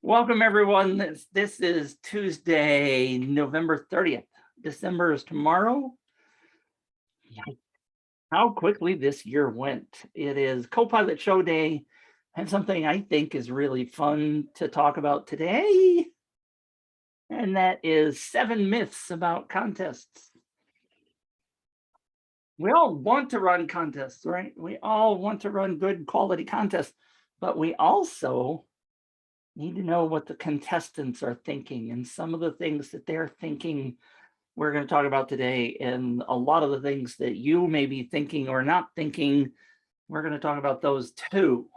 Welcome, everyone. This is Tuesday, November 30th. December is tomorrow. How quickly this year went. It is co-pilot show day, and something I think is really fun to talk about today, and that is 7 myths about contests. We all want to run contests, right? We all want to run good quality contests, but we also need to know what the contestants are thinking, and some of the things that they're thinking we're going to talk about today, and a lot of the things that you may be thinking or not thinking, we're going to talk about those too.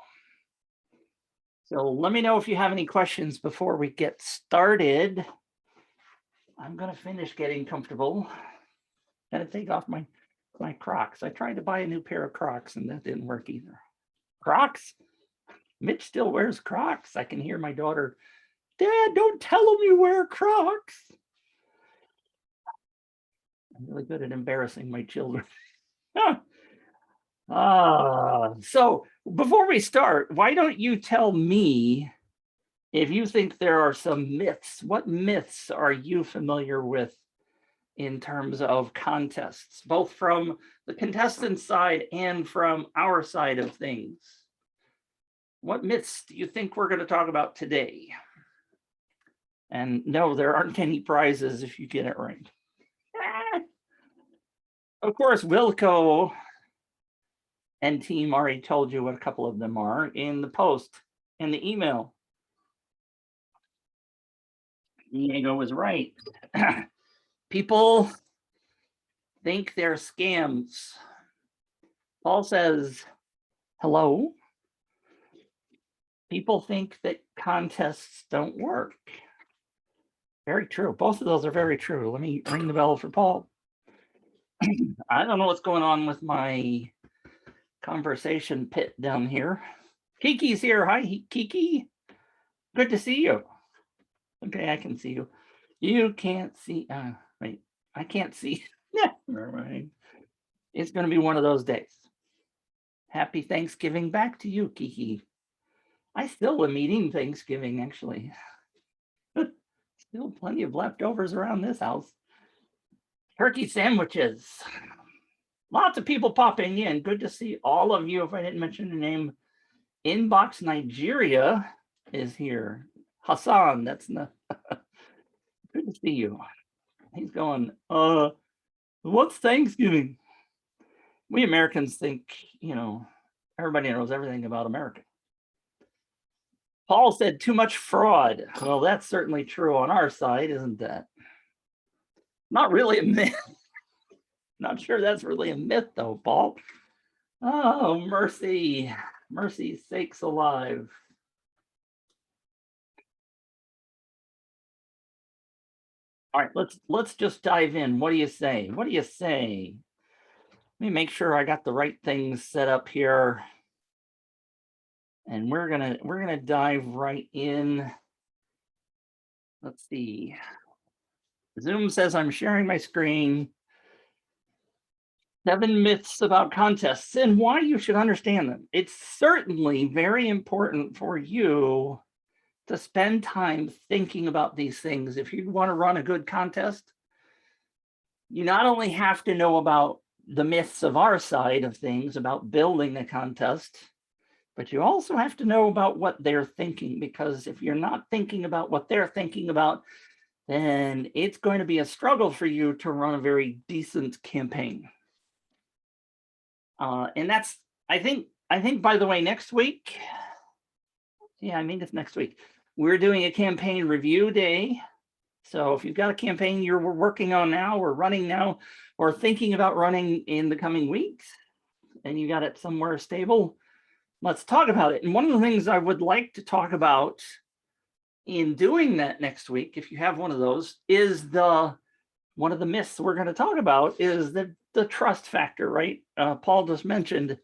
So let me know if you have any questions before we get started. I'm going to finish getting comfortable. Gotta take off my Crocs. I tried to buy a new pair of Crocs and that didn't work either. Crocs? Mitch still wears Crocs. I can hear my daughter, "Dad, don't tell him you wear Crocs." I'm really good at embarrassing my children. So before we start, why don't you tell me if you think there are some myths? What myths are you familiar with in terms of contests, both from the contestant side and from our side of things? What myths do you think we're going to talk about today? And no, there aren't any prizes if you get it right. Of course, Wilco and team already told you what a couple of them are in the post, in the email. Diego was right. People think they're scams. Paul says, hello. People think that contests don't work. Very true. Both of those are very true. Let me ring the bell for Paul. I don't know what's going on with my conversation pit down here. Kiki's here. Hi, Kiki. Good to see you. Okay, I can see you. You can't see. Wait, I can't see. Yeah, never mind. It's going to be one of those days. Happy Thanksgiving back to you, Kiki. I still am eating Thanksgiving, actually. Still plenty of leftovers around this house. Turkey sandwiches. Lots of people popping in. Good to see all of you. If I didn't mention the name, Inbox Nigeria is here. Hassan, that's the good to see you. He's going, what's Thanksgiving? We Americans think, everybody knows everything about America. Paul said too much fraud. Well, that's certainly true on our side, isn't that? Not really a myth. Not sure that's really a myth though, Paul. Oh, mercy. Mercy sakes alive. All right, let's just dive in. What do you say? What do you say? Let me make sure I got the right things set up here. And we're gonna dive right in. Let's see. Zoom says I'm sharing my screen. 7 myths about contests and why you should understand them. It's certainly very important for you to spend time thinking about these things. If you want to run a good contest, you not only have to know about the myths of our side of things about building the contest, but you also have to know about what they're thinking, because if you're not thinking about what they're thinking about, then it's going to be a struggle for you to run a very decent campaign. And that's, I think, by the way, next week, yeah, I think it's next week, we're doing a campaign review day. So if you've got a campaign you're working on now, or running now, or thinking about running in the coming weeks, and you got it somewhere stable, let's talk about it. And one of the things I would like to talk about in doing that next week, if you have one of those, is one of the myths we're going to talk about is the trust factor, right? Paul just mentioned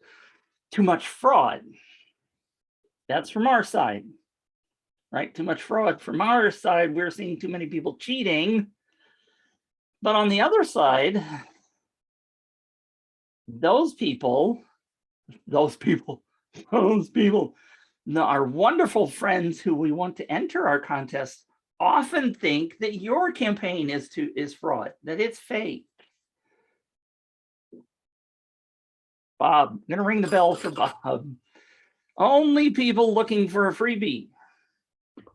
too much fraud. That's from our side, right? Too much fraud. From our side, we're seeing too many people cheating. But on the other side, those people Our wonderful friends who we want to enter our contests often think that your campaign is fraud, that it's fake. Bob, I'm gonna ring the bell for Bob. Only people looking for a freebie.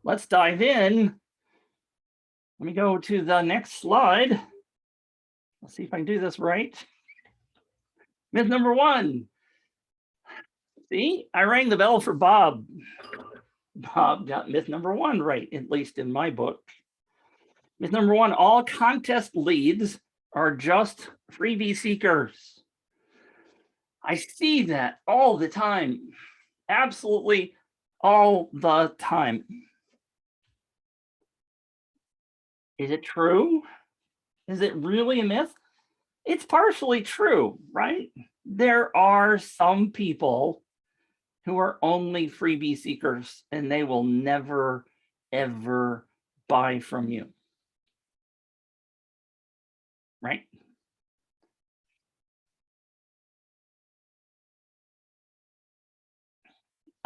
Let's dive in. Let me go to the next slide. Let's see if I can do this right. Myth number one. See, I rang the bell for Bob. Bob got myth number one right, at least in my book. Myth number one, all contest leads are just freebie seekers. I see that all the time, absolutely all the time. Is it true? Is it really a myth? It's partially true, right? There are some people who are only freebie seekers and they will never, ever buy from you, right?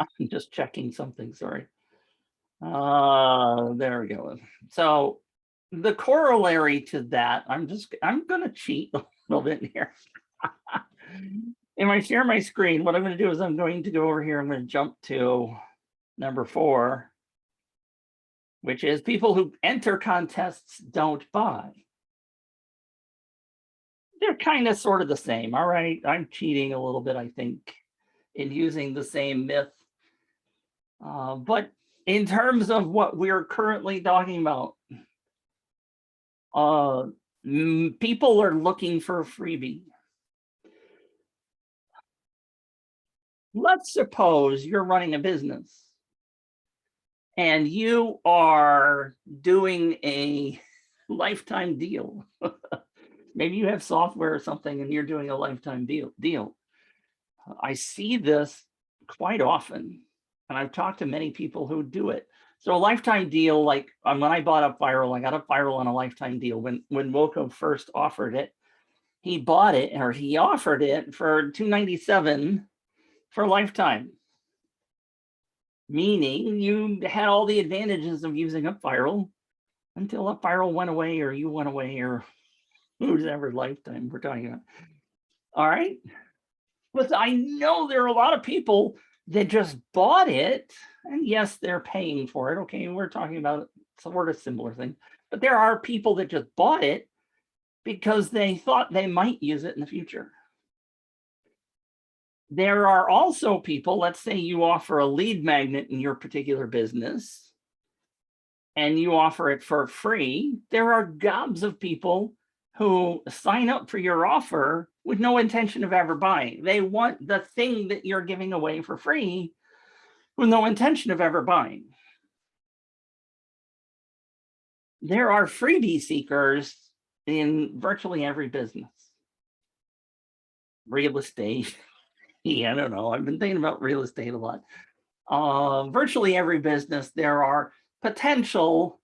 I'm just checking something, sorry. There we go. So the corollary to that, I'm gonna cheat a little bit here. If I share my screen, what I'm gonna do is I'm going to go over here, I'm gonna jump to number 4, which is people who enter contests don't buy. They're kind of sort of the same, all right? I'm cheating a little bit, I think, in using the same myth. But in terms of what we're currently talking about, people are looking for a freebie. Let's suppose you're running a business and you are doing a lifetime deal. Maybe you have software or something and you're doing a lifetime deal. I see this quite often, and I've talked to many people who do it. So a lifetime deal, like when I bought UpViral, I got UpViral on a lifetime deal. When Wilco first offered it, he bought it, or he offered it for $297 for a lifetime, meaning you had all the advantages of using UpViral until UpViral went away, or you went away, or whoever lifetime we're talking about. All right. But I know there are a lot of people that just bought it, and yes, they're paying for it. Okay, we're talking about sort of similar thing, but there are people that just bought it because they thought they might use it in the future. There are also people, let's say you offer a lead magnet in your particular business and you offer it for free. There are gobs of people who sign up for your offer with no intention of ever buying. They want the thing that you're giving away for free with no intention of ever buying. There are freebie seekers in virtually every business. Real estate. Yeah, I don't know. I've been thinking about real estate a lot. Virtually every business, there are potential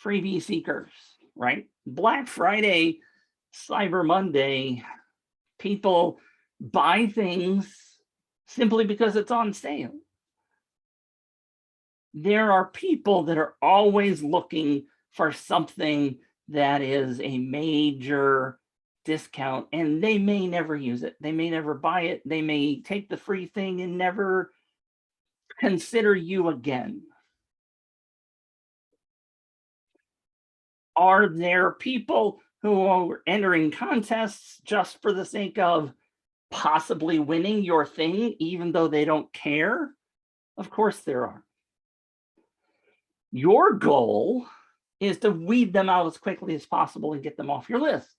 freebie seekers, right? Black Friday, Cyber Monday, people buy things simply because it's on sale. There are people that are always looking for something that is a major discount, and they may never use it. They may never buy it. They may take the free thing and never consider you again. Are there people who are entering contests just for the sake of possibly winning your thing, even though they don't care? Of course there are. Your goal is to weed them out as quickly as possible and get them off your list.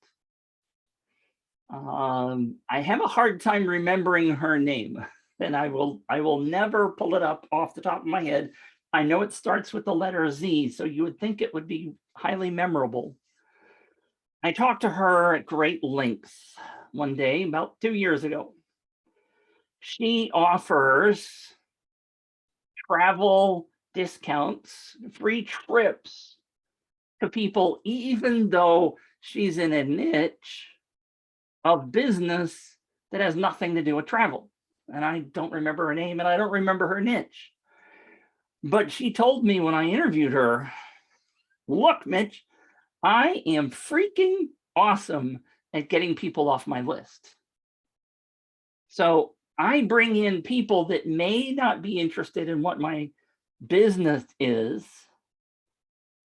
I have a hard time remembering her name, and I will never pull it up off the top of my head. I know it starts with the letter Z, so you would think it would be highly memorable. I talked to her at great lengths one day about 2 years ago. She offers travel discounts, free trips to people, even though she's in a niche of business that has nothing to do with travel. And I don't remember her name and I don't remember her niche. But she told me when I interviewed her, look, Mitch, I am freaking awesome at getting people off my list. So I bring in people that may not be interested in what my business is,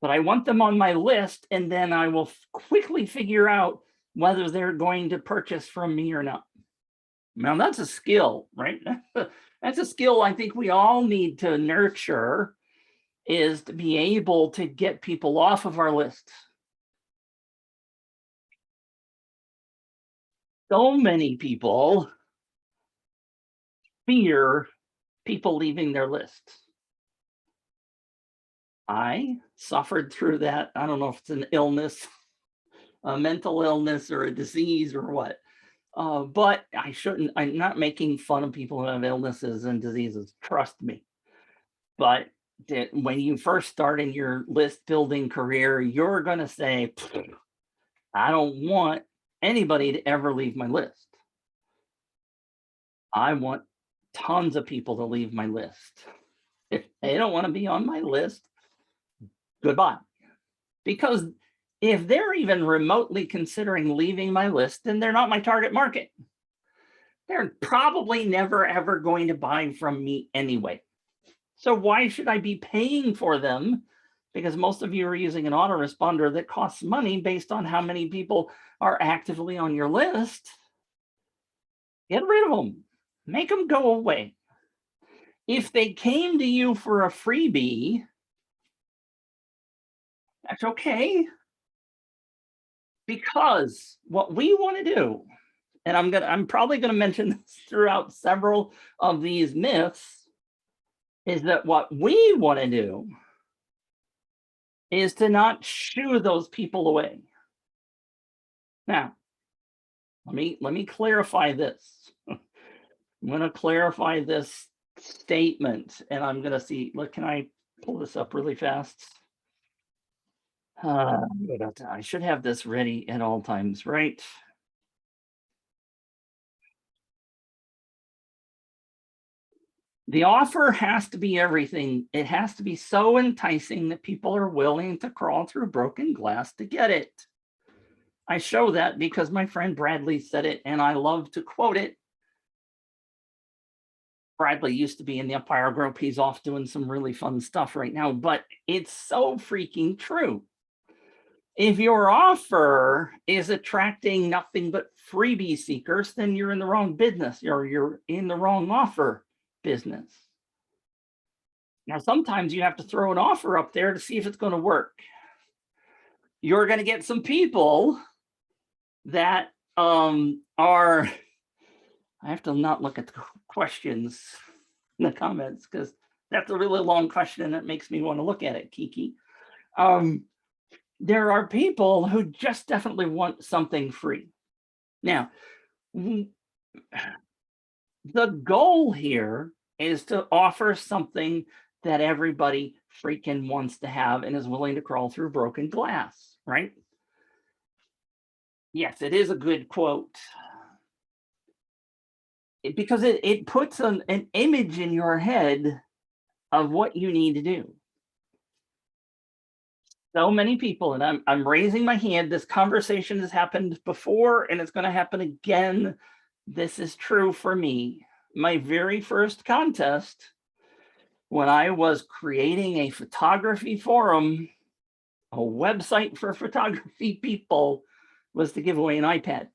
but I want them on my list, and then I will quickly figure out whether they're going to purchase from me or not. Now that's a skill, right? That's a skill I think we all need to nurture, is to be able to get people off of our list. So many people fear people leaving their list. I suffered through that. I don't know if it's an illness, a mental illness, or a disease, or what. But I shouldn't. I'm not making fun of people who have illnesses and diseases. Trust me. But when you first start in your list building career, you're going to say, I don't want anybody to ever leave my list. I want tons of people to leave my list. If they don't want to be on my list, goodbye. Because if they're even remotely considering leaving my list, then they're not my target market. They're probably never, ever going to buy from me anyway. So why should I be paying for them? Because most of you are using an autoresponder that costs money based on how many people are actively on your list. Get rid of them. Make them go away. If they came to you for a freebie, that's okay. Because what we want to do, and I'm probably going to mention this throughout several of these myths, is that what we want to do is to not shoo those people away. Now, let me clarify this. I'm going to clarify this statement, and I'm going to see. Look, can I pull this up really fast? I should have this ready at all times, right? The offer has to be everything. It has to be so enticing that people are willing to crawl through broken glass to get it. I show that because my friend Bradley said it, and I love to quote it. Bradley used to be in the UpViral group. He's off doing some really fun stuff right now, but it's so freaking true. If your offer is attracting nothing but freebie seekers, then you're in the wrong business, or you're in the wrong offer business. Now, sometimes you have to throw an offer up there to see if it's going to work. You're going to get some people that are, I have to not look at the questions in the comments because that's a really long question and it makes me want to look at it, Kiki. There are people who just definitely want something free. Now, the goal here is to offer something that everybody freaking wants to have and is willing to crawl through broken glass, right? Yes, it is a good quote. Because it puts an image in your head of what you need to do. So many people, and I'm raising my hand, this conversation has happened before and it's going to happen again. This is true for me. My very first contest, when I was creating a photography forum, a website for photography people, was to give away an iPad.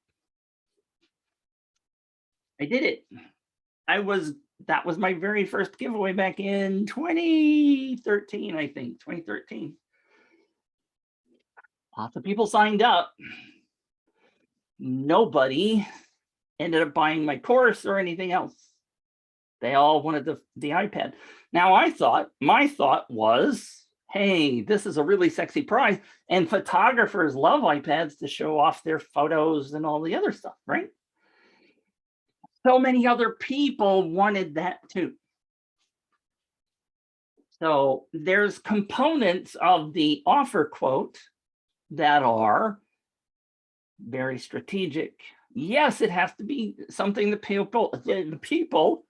I did it. That was my very first giveaway back in 2013, I think, 2013. Lots of people signed up. Nobody ended up buying my course or anything else. They all wanted the iPad. Now my thought was, hey, this is a really sexy prize. And photographers love iPads to show off their photos and all the other stuff, right? So many other people wanted that too. So there's components of the offer quote that are very strategic. Yes, it has to be something the people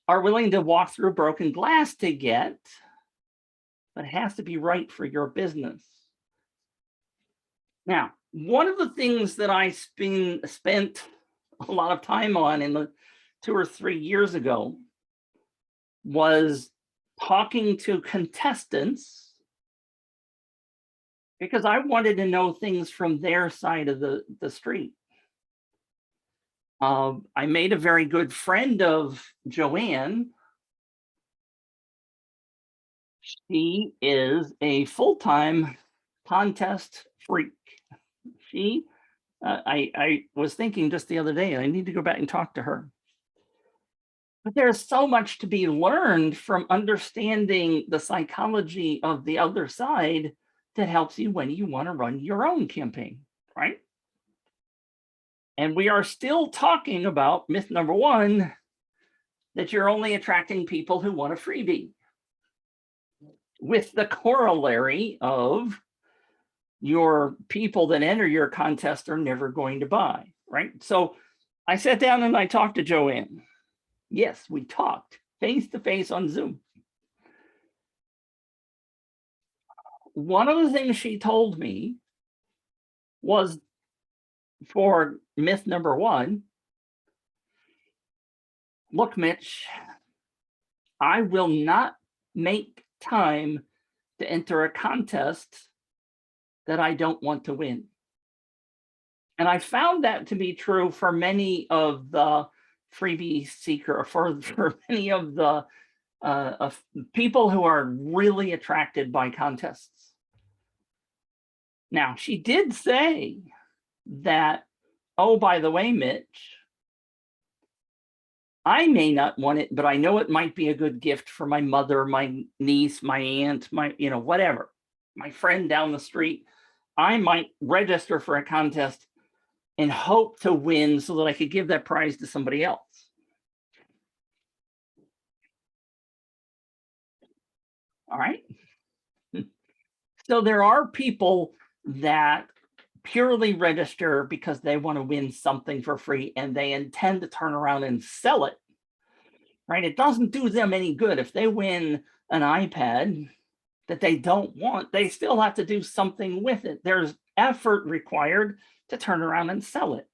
are willing to walk through broken glass to get, but it has to be right for your business. Now, one of the things that I spent a lot of time on in the 2 or 3 years ago was talking to contestants because I wanted to know things from their side of the street. I made a very good friend of Joanne. She is a full-time contest freak. She, I was thinking just the other day, I need to go back and talk to her. But there's so much to be learned from understanding the psychology of the other side that helps you when you want to run your own campaign, right? And we are still talking about myth number 1, that you're only attracting people who want a freebie, with the corollary of your people that enter your contest are never going to buy, right? So I sat down and I talked to Joanne. Yes, we talked face to face on Zoom. One of the things she told me was, for myth number 1, look, Mitch, I will not make time to enter a contest that I don't want to win. And I found that to be true for many of the freebie seeker, for many of the people who are really attracted by contests. Now, she did say that, oh, by the way, Mitch, I may not want it, but I know it might be a good gift for my mother, my niece, my aunt, my, whatever, my friend down the street. I might register for a contest and hope to win so that I could give that prize to somebody else. All right. So there are people that purely register because they want to win something for free and they intend to turn around and sell it, right? It doesn't do them any good if they win an iPad that they don't want. They still have to do something with it. There's effort required to turn around and sell it.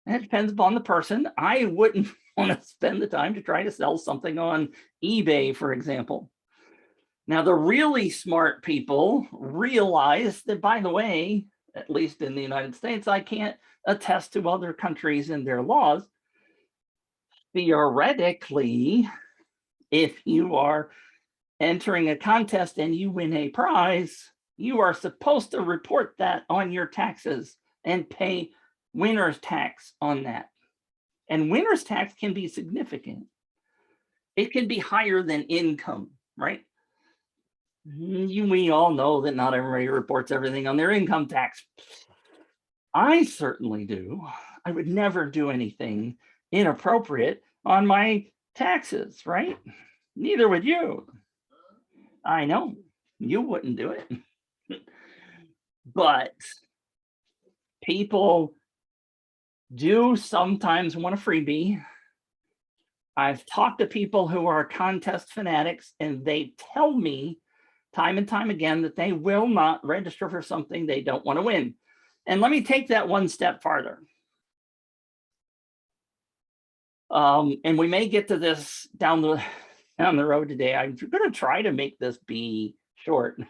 And it depends upon the person. I wouldn't want to spend the time to try to sell something on eBay, for example. Now, the really smart people realize that, by the way, at least in the United States, I can't attest to other countries and their laws. Theoretically, if you are entering a contest and you win a prize, you are supposed to report that on your taxes and pay winner's tax on that. And winner's tax can be significant. It can be higher than income, right? We all know that not everybody reports everything on their income tax. I certainly do. I would never do anything inappropriate on my taxes, right? Neither would you. I know you wouldn't do it. But people do sometimes want a freebie. I've talked to people who are contest fanatics, and they tell me time and time again that they will not register for something they don't want to win. And let me take that one step farther. And we may get to this down the road today. I'm going to try to make this be short.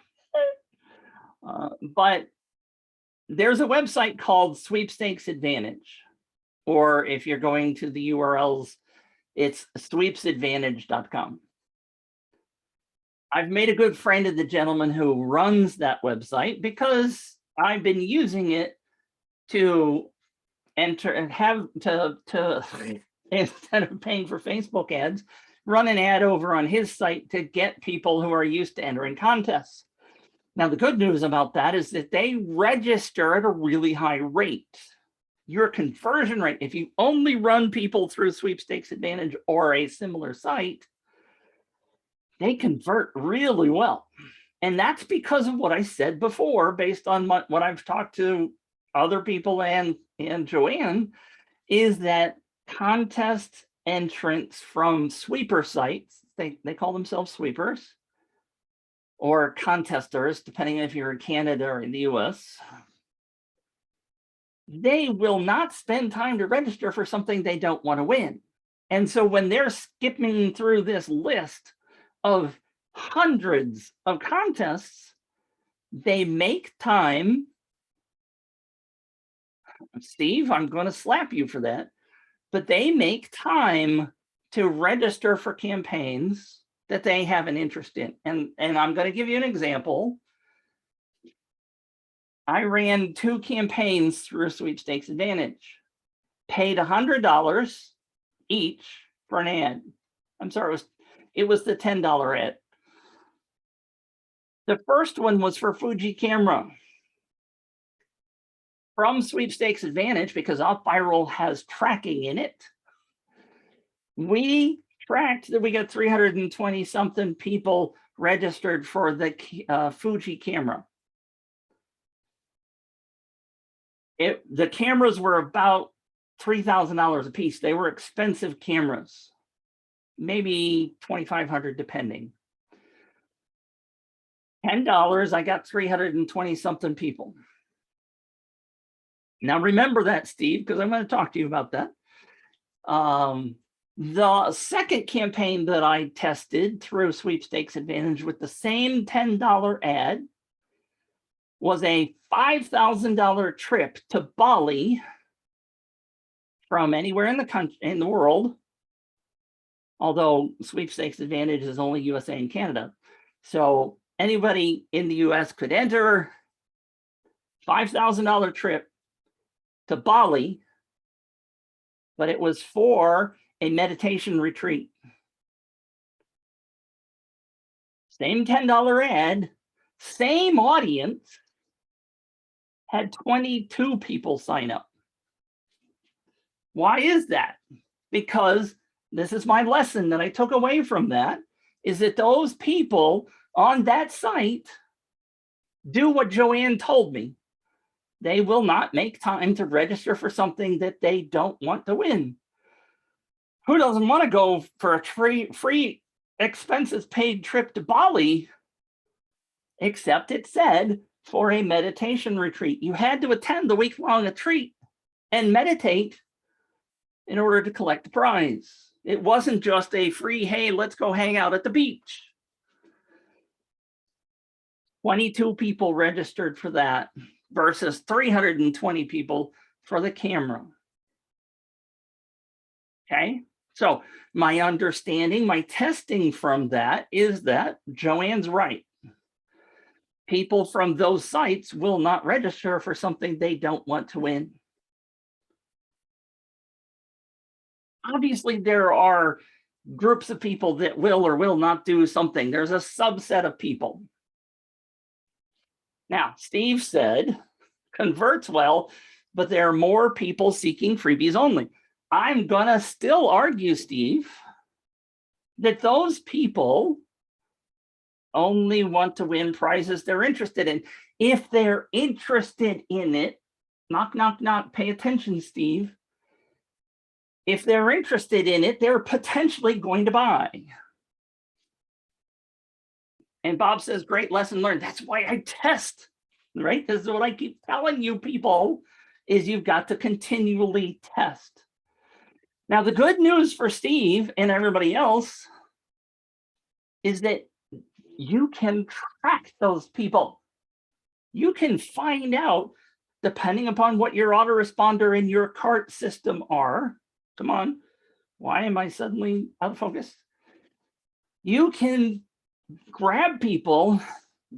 But there's a website called Sweepstakes Advantage, or if you're going to the URLs, it's sweepsadvantage.com. I've made a good friend of the gentleman who runs that website because I've been using it to enter and have to instead of paying for Facebook ads, run an ad over on his site to get people who are used to entering contests. Now, the good news about that is that they register at a really high rate. Your conversion rate, if you only run people through Sweepstakes Advantage or a similar site, they convert really well. And that's because of what I said before, based on what I've talked to other people and Joanne, is that contests entrants from sweeper sites. They call themselves sweepers or contesters, depending if you're in Canada or in the US. They will not spend time to register for something they don't want to win. And so when they're skipping through this list of hundreds of contests, they make time. Steve, I'm going to slap you for that. But they make time to register for campaigns that they have an interest in. And I'm going to give you an example. I ran 2 campaigns through Sweepstakes Advantage, paid $100 each for an ad. I'm sorry, it was the $10 ad. The first one was for Fuji camera. From Sweepstakes Advantage, because UpViral has tracking in it, we tracked that we got 320 something people registered for the Fuji camera. The cameras were about $3,000 a piece. They were expensive cameras, maybe $2,500 depending. $10, I got 320 something people. Now remember that, Steve, because I'm going to talk to you about that. The second campaign that I tested through Sweepstakes Advantage with the same $10 ad was a $5,000 trip to Bali from anywhere in the country, in the world, although Sweepstakes Advantage is only USA and Canada. So anybody in the US could enter. $5,000 trip to Bali, but it was for a meditation retreat. Same $10 ad, same audience, had 22 people sign up. Why is that? Because this is my lesson that I took away from that, is that those people on that site do what Joanne told me. They will not make time to register for something that they don't want to win. Who doesn't want to go for a free expenses paid trip to Bali, except it said for a meditation retreat. You had to attend the week-long retreat and meditate in order to collect the prize. It wasn't just a free, hey, let's go hang out at the beach. 22 people registered for that versus 320 people for the camera. Okay, so my understanding, my testing from that is that Joanne's right. People from those sites will not register for something they don't want to win. Obviously, there are groups of people that will or will not do something. There's a subset of people. Now, Steve said, converts well, but there are more people seeking freebies only. I'm gonna still argue, Steve, that those people only want to win prizes they're interested in. If they're interested in it, knock, knock, knock, pay attention, Steve. If they're interested in it, they're potentially going to buy. And Bob says, great lesson learned. That's why I test, right? This is what I keep telling you people, is you've got to continually test. Now, the good news for Steve and everybody else is that you can track those people. You can find out, depending upon what your autoresponder and your cart system are. Come on, why am I suddenly out of focus? You can grab people,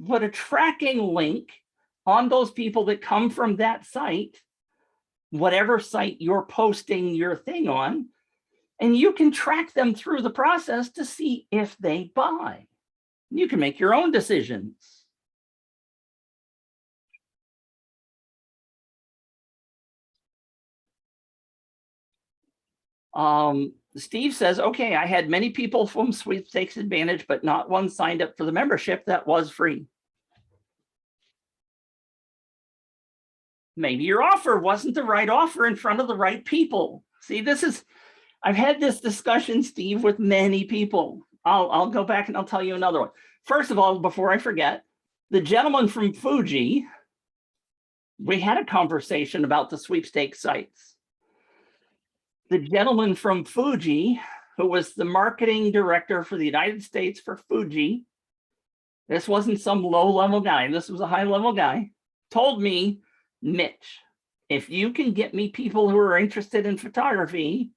put a tracking link on those people that come from that site, whatever site you're posting your thing on, and you can track them through the process to see if they buy. You can make your own decisions. Steve says, okay, I had many people from Sweepstakes Advantage, but not one signed up for the membership that was free. Maybe your offer wasn't the right offer in front of the right people. See, this is, I've had this discussion, Steve, with many people. I'll go back and I'll tell you another one. First of all, before I forget, the gentleman from Fuji, we had a conversation about the sweepstakes sites. The gentleman from Fuji, who was the marketing director for the United States for Fuji, this wasn't some low-level guy, this was a high-level guy, told me, Mitch, if you can get me people who are interested in photography,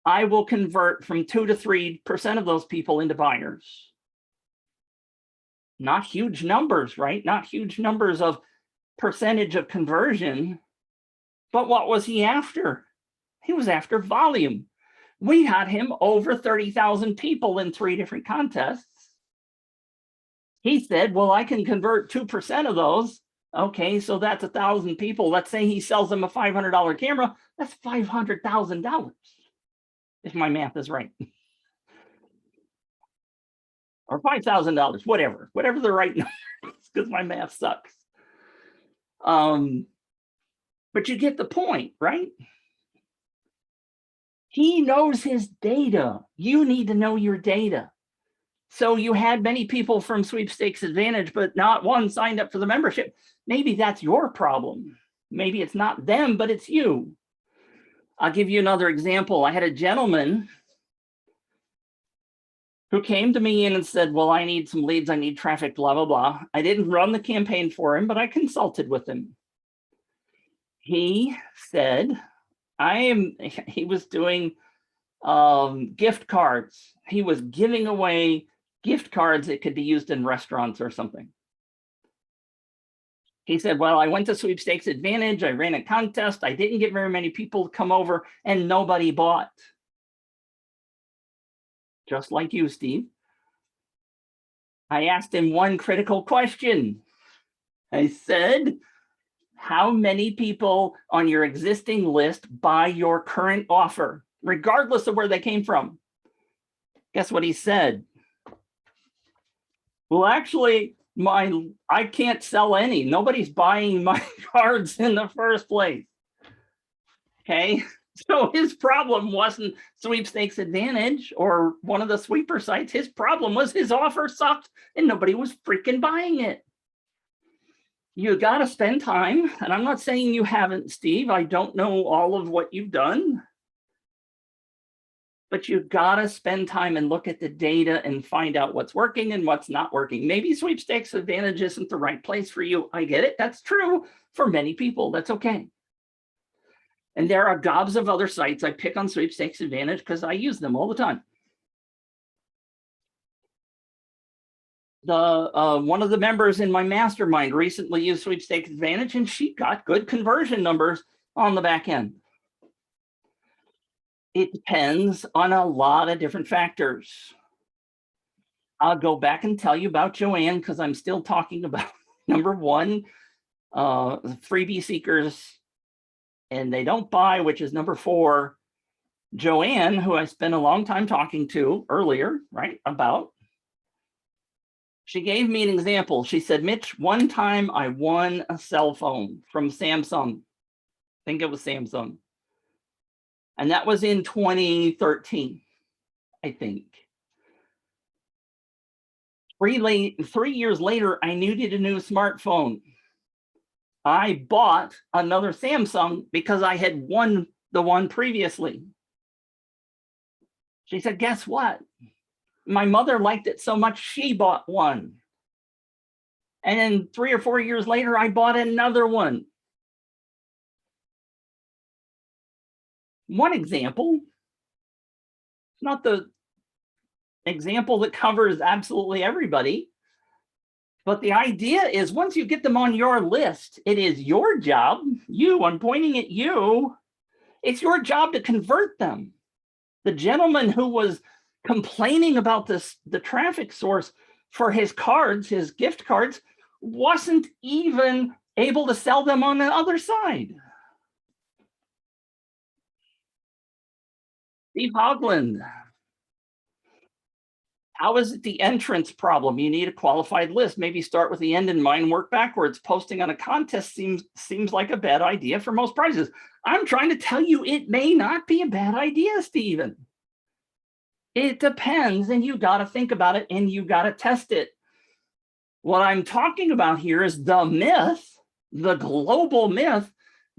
I will convert from 2 to 3% of those people into buyers. Not huge numbers, right? Not huge numbers of percentage of conversion. But what was he after? He was after volume. We had him over 30,000 people in 3 different contests. He said, well, I can convert 2% of those. Okay, so that's 1,000 people. Let's say he sells them a $500 camera. That's $500,000. If my math is right. Or $5,000, whatever the right number is, because my math sucks. But you get the point, right? He knows his data. You need to know your data. So you had many people from Sweepstakes Advantage, but not one signed up for the membership. Maybe that's your problem. Maybe it's not them, but it's you. I'll give you another example. I had a gentleman who came to me and said, well, I need some leads, I need traffic, blah, blah, blah. I didn't run the campaign for him, but I consulted with him. He said, he was doing gift cards. He was giving away gift cards that could be used in restaurants or something. He said, well, I went to Sweepstakes Advantage, I ran a contest, I didn't get very many people to come over, and nobody bought. Just like you, Steve. I asked him one critical question. I said, how many people on your existing list buy your current offer, regardless of where they came from? Guess what he said? Well, actually, I can't sell any. Nobody's buying my cards in the first place. Okay, so his problem wasn't Sweepstakes Advantage or one of the sweeper sites. His problem was his offer sucked and nobody was freaking buying it. You got to spend time, and I'm not saying you haven't, Steve. I don't know all of what you've done, but you got to spend time and look at the data and find out what's working and what's not working. Maybe Sweepstakes Advantage isn't the right place for you. I get it. That's true for many people. That's okay. And there are gobs of other sites. I pick on Sweepstakes Advantage because I use them all the time. One of the members in my mastermind recently used Sweepstakes Advantage, and she got good conversion numbers on the back end. It depends on a lot of different factors. I'll go back and tell you about Joanne because I'm still talking about number one, freebie seekers, and they don't buy, which is number 4. Joanne, who I spent a long time talking to earlier, right, about, she gave me an example. She said, Mitch, one time I won a cell phone from Samsung. I think it was Samsung. And that was in 2013, I think. 3 years later, I needed a new smartphone. I bought another Samsung because I had won the one previously. She said, guess what? My mother liked it so much, she bought one. And then 3 or 4 years later, I bought another one. One example, not the example that covers absolutely everybody, but the idea is once you get them on your list, it is your job, I'm pointing at you, it's your job to convert them. The gentleman who was complaining about the traffic source for his cards, his gift cards, wasn't even able to sell them on the other side. Steve Hogland How is it the entrance problem? You need a qualified list. Maybe start with the end in mind, work backwards. Posting on a contest seems like a bad idea for most prizes. I'm trying to tell you it may not be a bad idea, Stephen. It depends, and you got to think about it and you got to test it. What I'm talking about here is the myth, the global myth,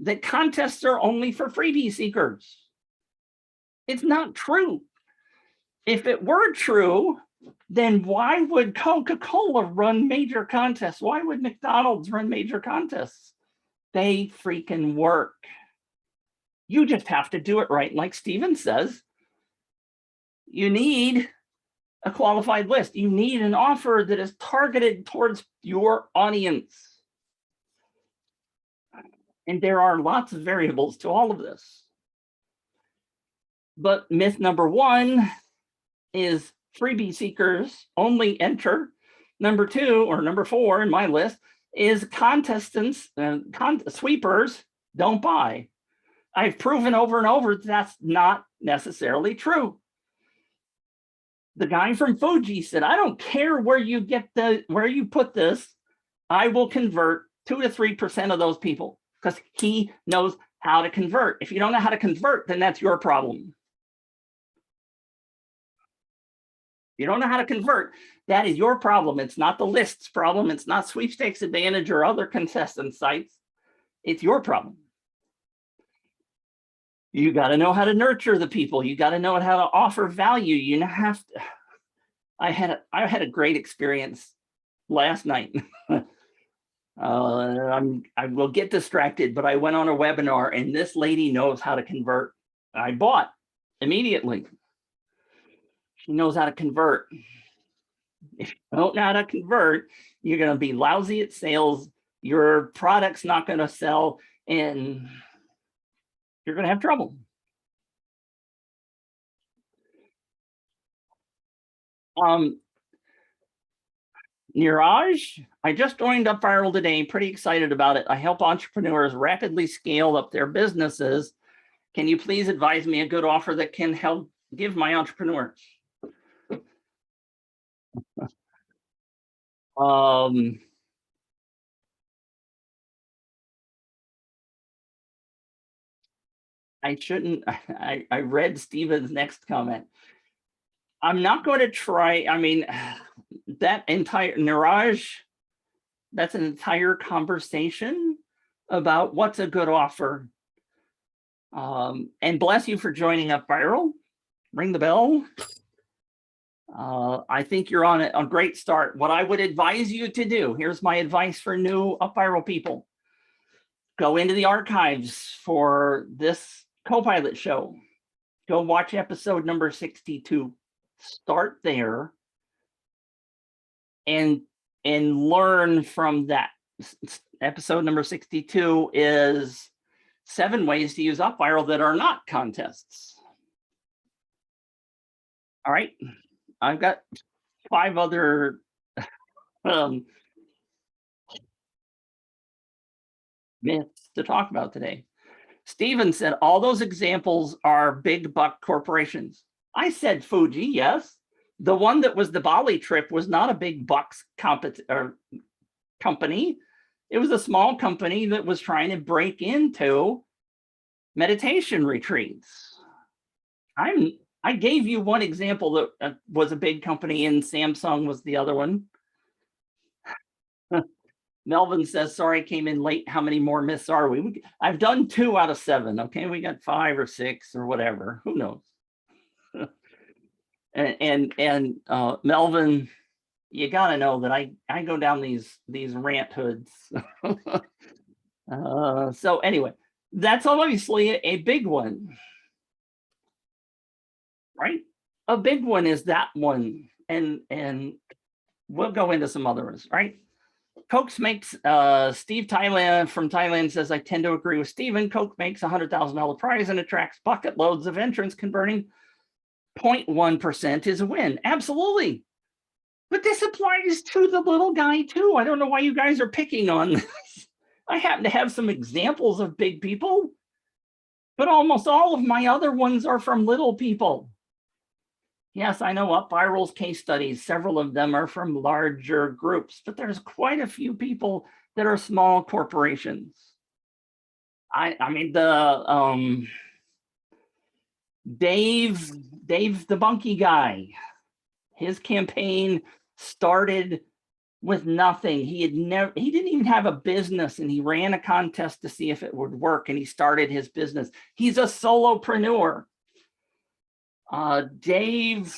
that contests are only for freebie seekers. It's not true. If it were true, then why would Coca-Cola run major contests? Why would McDonald's run major contests? They freaking work. You just have to do it right. Like Steven says, you need a qualified list. You need an offer that is targeted towards your audience. And there are lots of variables to all of this. But myth number one is freebie seekers only enter. Number two, or number four in my list, is contestants, sweepers don't buy. I've proven over and over that's not necessarily true. The guy from Fuji said, I don't care where you put this, I will convert 2 to 3% of those people, because he knows how to convert. If you don't know how to convert, then that's your problem. You don't know how to convert, that is your problem. It's not the list's problem. It's not Sweepstakes Advantage or other contestant sites. It's your problem. You got to know how to nurture the people. You got to know how to offer value. You have to. I had a great experience last night. I will get distracted, but I went on a webinar and this lady knows how to convert. I bought immediately. She knows how to convert. If you don't know how to convert, you're going to be lousy at sales. Your product's not going to sell, and you're going to have trouble. Niraj, I just joined UpViral today. Pretty excited about it. I help entrepreneurs rapidly scale up their businesses. Can you please advise me a good offer that can help give my entrepreneurs? I shouldn't. I read Steven's next comment. I'm not going to try. I mean, that entire Niraj, that's an entire conversation about what's a good offer. And bless you for joining UpViral. Ring the bell. I think you're on a great start. What I would advise you to do, here's my advice for new UpViral people. Go into the archives for this Copilot show. Go watch episode number 62. Start there and learn from that. Episode number 62 is 7 ways to use UpViral that are not contests. All right, I've got 5 other myths to talk about today. Steven said all those examples are big buck corporations. I said Fuji, yes. The one that was the Bali trip was not a big bucks company. It was a small company that was trying to break into meditation retreats. I gave you one example that was a big company, and Samsung was the other one. Melvin says, sorry, I came in late. How many more myths are we? I've done 2 out of 7. Okay, we got 5 or 6 or whatever. Who knows? and Melvin, you got to know that I go down these rant hoods. So anyway, that's obviously a big one, right? A big one is that one, and we'll go into some others, right? Coke makes, Steve Thailand from Thailand says, I tend to agree with Steven. Coke makes $100,000 prize and attracts bucket loads of entrants. Converting 0.1% is a win. Absolutely. But this applies to the little guy too. I don't know why you guys are picking on this. I happen to have some examples of big people, but almost all of my other ones are from little people. Yes, I know UpViral's case studies. Several of them are from larger groups, but there's quite a few people that are small corporations. I mean Dave the Bunkie guy. His campaign started with nothing. He didn't even have a business, and he ran a contest to see if it would work, and he started his business. He's a solopreneur. Dave,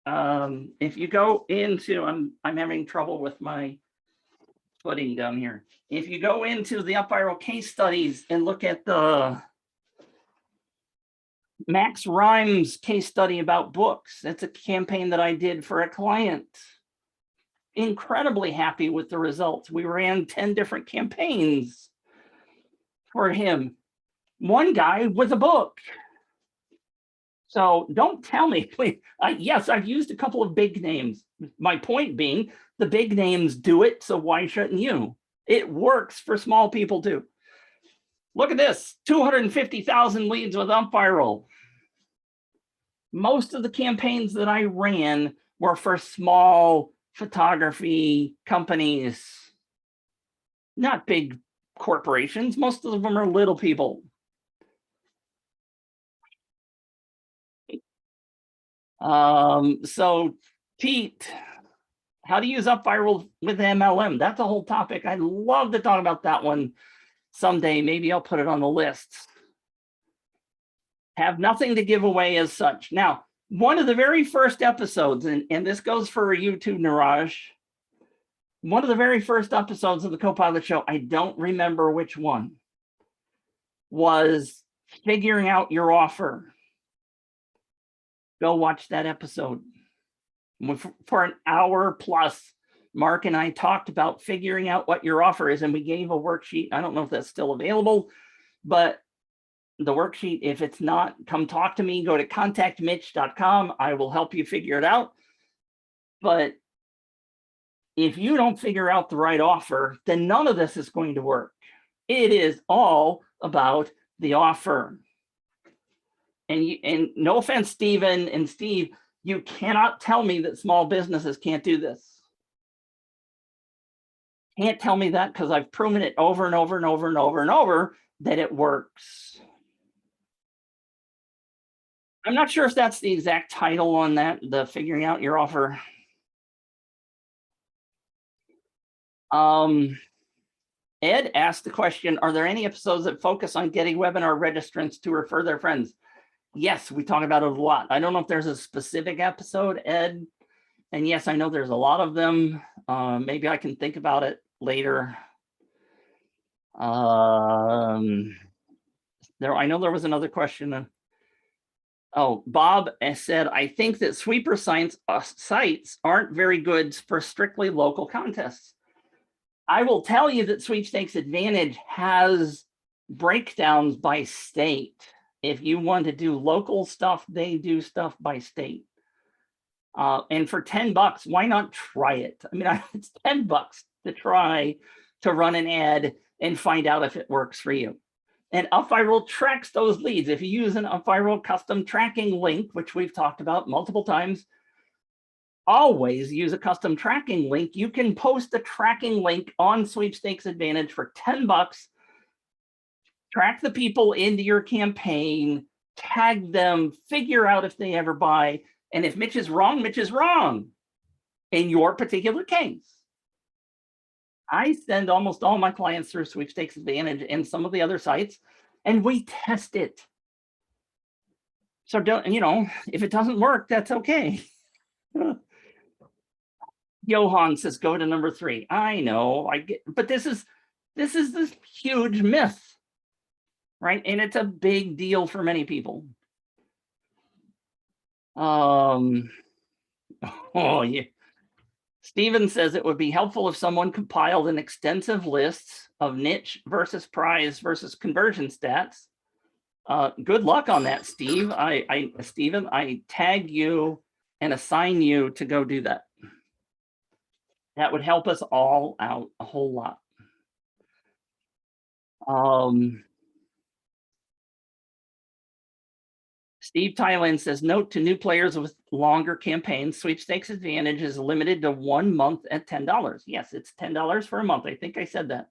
if you go into, I'm having trouble with my footing down here. If you go into the UpViral case studies and look at the Max Rhymes case study about books, that's a campaign that I did for a client. Incredibly happy with the results. We ran 10 different campaigns for him. One guy with a book. So don't tell me, please. Yes, I've used a couple of big names. My point being, the big names do it, so why shouldn't you? It works for small people too. Look at this, 250,000 leads with UpViral. Most of the campaigns that I ran were for small photography companies, not big corporations. Most of them are little people. So Pete, how to use UpViral with MLM? That's a whole topic. I'd love to talk about that one someday. Maybe I'll put it on the list. Have nothing to give away as such. Now, one of the very first episodes, and this goes for you too, Niraj. One of the very first episodes of the Copilot Show, I don't remember which one, was figuring out your offer. Go watch that episode. For an hour plus, Mark and I talked about figuring out what your offer is, and we gave a worksheet. I don't know if that's still available, but the worksheet, if it's not, come talk to me. Go to contactmitch.com. I will help you figure it out. But if you don't figure out the right offer, then none of this is going to work. It is all about the offer. And no offense, Stephen and Steve, you cannot tell me that small businesses can't do this. Can't tell me that, because I've proven it over and over and over and over and over that it works. I'm not sure if that's the exact title on that, the figuring out your offer. Ed asked the question, are there any episodes that focus on getting webinar registrants to refer their friends? Yes, we talk about it a lot. I don't know if there's a specific episode, Ed. And yes, I know there's a lot of them. Maybe I can think about it later. I know there was another question. Oh, Bob said, I think that sweeper sites aren't very good for strictly local contests. I will tell you that Sweepstakes Advantage has breakdowns by state. If you want to do local stuff, they do stuff by state. And for $10, why not try it? I mean, it's $10 to try to run an ad and find out if it works for you. And UpViral tracks those leads. If you use an UpViral custom tracking link, which we've talked about multiple times, always use a custom tracking link. You can post a tracking link on Sweepstakes Advantage for $10. Track the people into your campaign, tag them, figure out if they ever buy. And if Mitch is wrong, Mitch is wrong in your particular case. I send almost all my clients through Sweepstakes Advantage and some of the other sites, and we test it. So don't, if it doesn't work, that's okay. Johan says, go to number 3. I know, I get, but this is this huge myth, right? And it's a big deal for many people. Oh yeah. Steven says it would be helpful if someone compiled an extensive list of niche versus prize versus conversion stats. Good luck on that, Steve. Steven, I tag you and assign you to go do that. That would help us all out a whole lot. Steve Thailand says, note to new players with longer campaigns, sweepstakes advantage is limited to 1 month at $10. Yes, it's $10 for a month. I think I said that.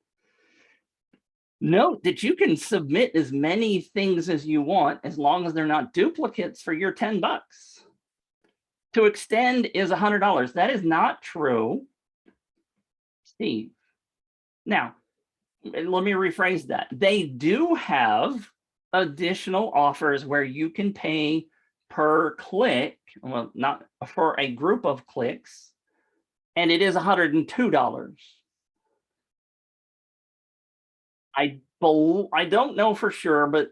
Note that you can submit as many things as you want as long as they're not duplicates for your $10. To extend is $100. That is not true, Steve. Now, let me rephrase that. They do have additional offers where you can pay per click, well, not for a group of clicks, and it is $102. I don't know for sure, but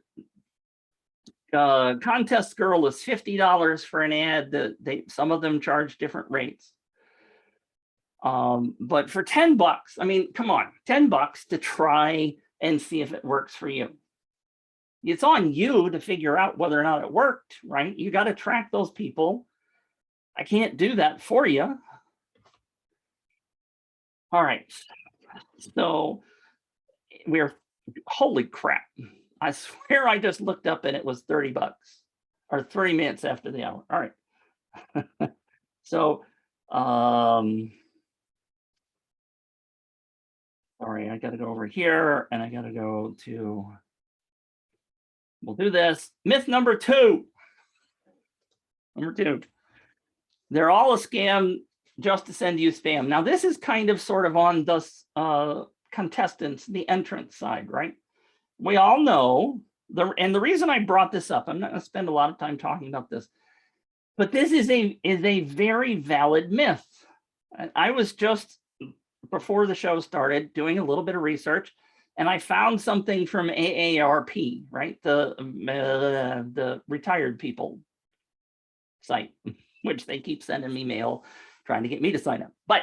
Contest Girl is $50 for an ad. That some of them charge different rates. But for $10, I mean, come on, $10 to try and see if it works for you. It's on you to figure out whether or not it worked, right? You got to track those people. I can't do that for you. All right. So we're, holy crap. I swear I just looked up and it was $30 or 3 minutes after the hour. All right. So, sorry, I got to go over here and I got to go to, we'll do this. Myth number 2. Number 2. They're all a scam just to send you spam. Now, this is kind of sort of on the contestants, the entrance side, right? We all know, and the reason I brought this up, I'm not going to spend a lot of time talking about this, but this is a very valid myth. I was just, before the show started, doing a little bit of research, and I found something from AARP, right? The retired people site, which they keep sending me mail trying to get me to sign up. But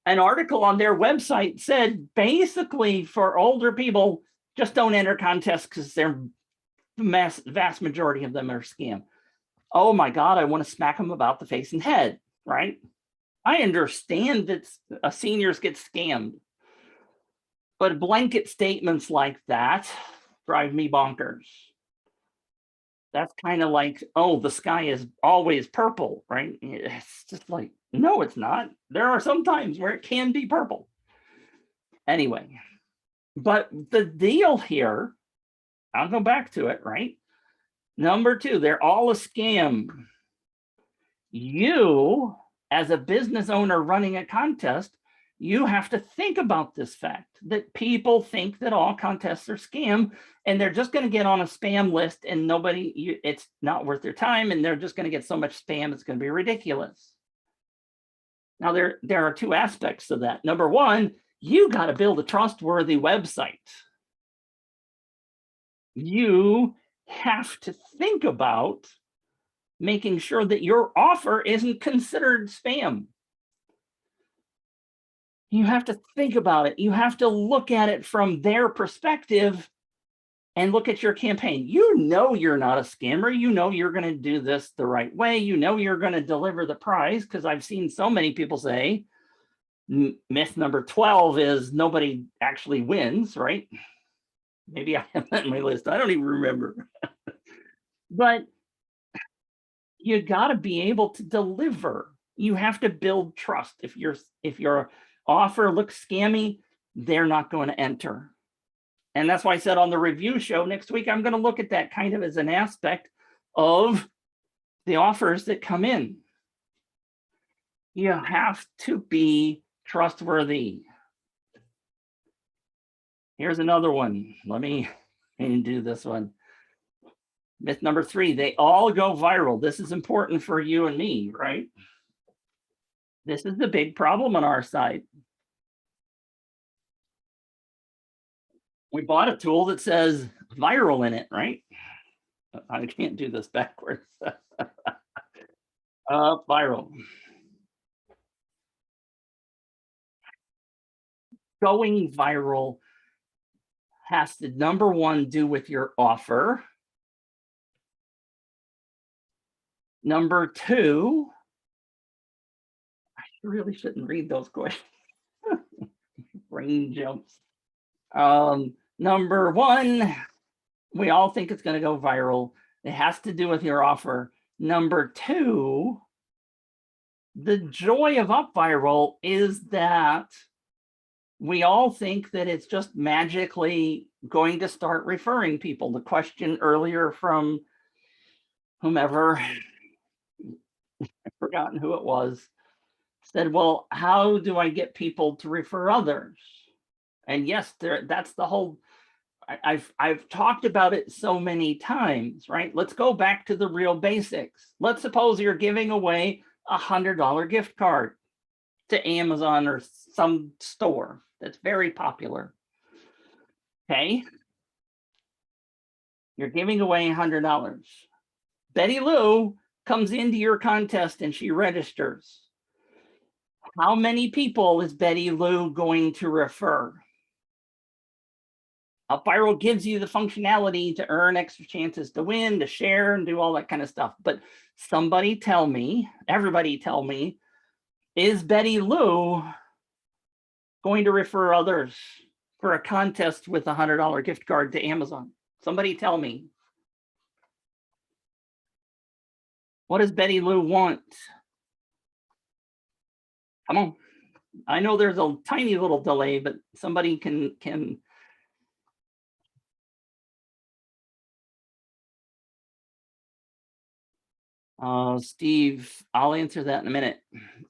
an article on their website said, basically, for older people, just don't enter contests because they're vast majority of them are scam. Oh my God, I want to smack them about the face and head, right? I understand that seniors get scammed, but blanket statements like that drive me bonkers. That's kind of like, oh, the sky is always purple, right? It's just like, no, it's not. There are some times where it can be purple. Anyway, but the deal here, I'll go back to it, right? Number 2, they're all a scam. You, as a business owner running a contest, you have to think about this fact that people think that all contests are scam and they're just going to get on a spam list and nobody, it's not worth their time and they're just going to get so much spam, it's going to be ridiculous. Now, there are 2 aspects to that. Number 1, you got to build a trustworthy website. You have to think about making sure that your offer isn't considered spam. You have to think about it. You have to look at it from their perspective and look at your campaign. You know you're not a scammer. You know you're going to do this the right way. You know you're going to deliver the prize, because I've seen so many people say, myth number 12 is nobody actually wins, right? Maybe I have that in my list. I don't even remember. But you got to be able to deliver. You have to build trust. If your offer looks scammy, they're not going to enter. And that's why I said on the review show next week, I'm going to look at that kind of as an aspect of the offers that come in. You have to be trustworthy. Here's another one. Let me do this one. Myth number 3, they all go viral. This is important for you and me, right? This is the big problem on our side. We bought a tool that says viral in it, right? I can't do this backwards. Viral. Going viral has to, number 1, do with your offer. Number 2, I really shouldn't read those questions. Brain jumps. Number 1, we all think it's going to go viral. It has to do with your offer. Number two, the joy of UpViral is that we all think that it's just magically going to start referring people. The question earlier from whomever, I've forgotten who it was, said, well, how do I get people to refer others? And yes, that's the whole, I've talked about it so many times, right? Let's go back to the real basics. Let's suppose you're giving away $100 gift card to Amazon or some store that's very popular. Okay. You're giving away $100. Betty Lou comes into your contest and she registers. How many people is Betty Lou going to refer? UpViral gives you the functionality to earn extra chances to win, to share, and do all that kind of stuff. But somebody tell me, everybody tell me, is Betty Lou going to refer others for a contest with a $100 gift card to Amazon? Somebody tell me. What does Betty Lou want? Come on. I know there's a tiny little delay, but somebody can Steve, I'll answer that in a minute.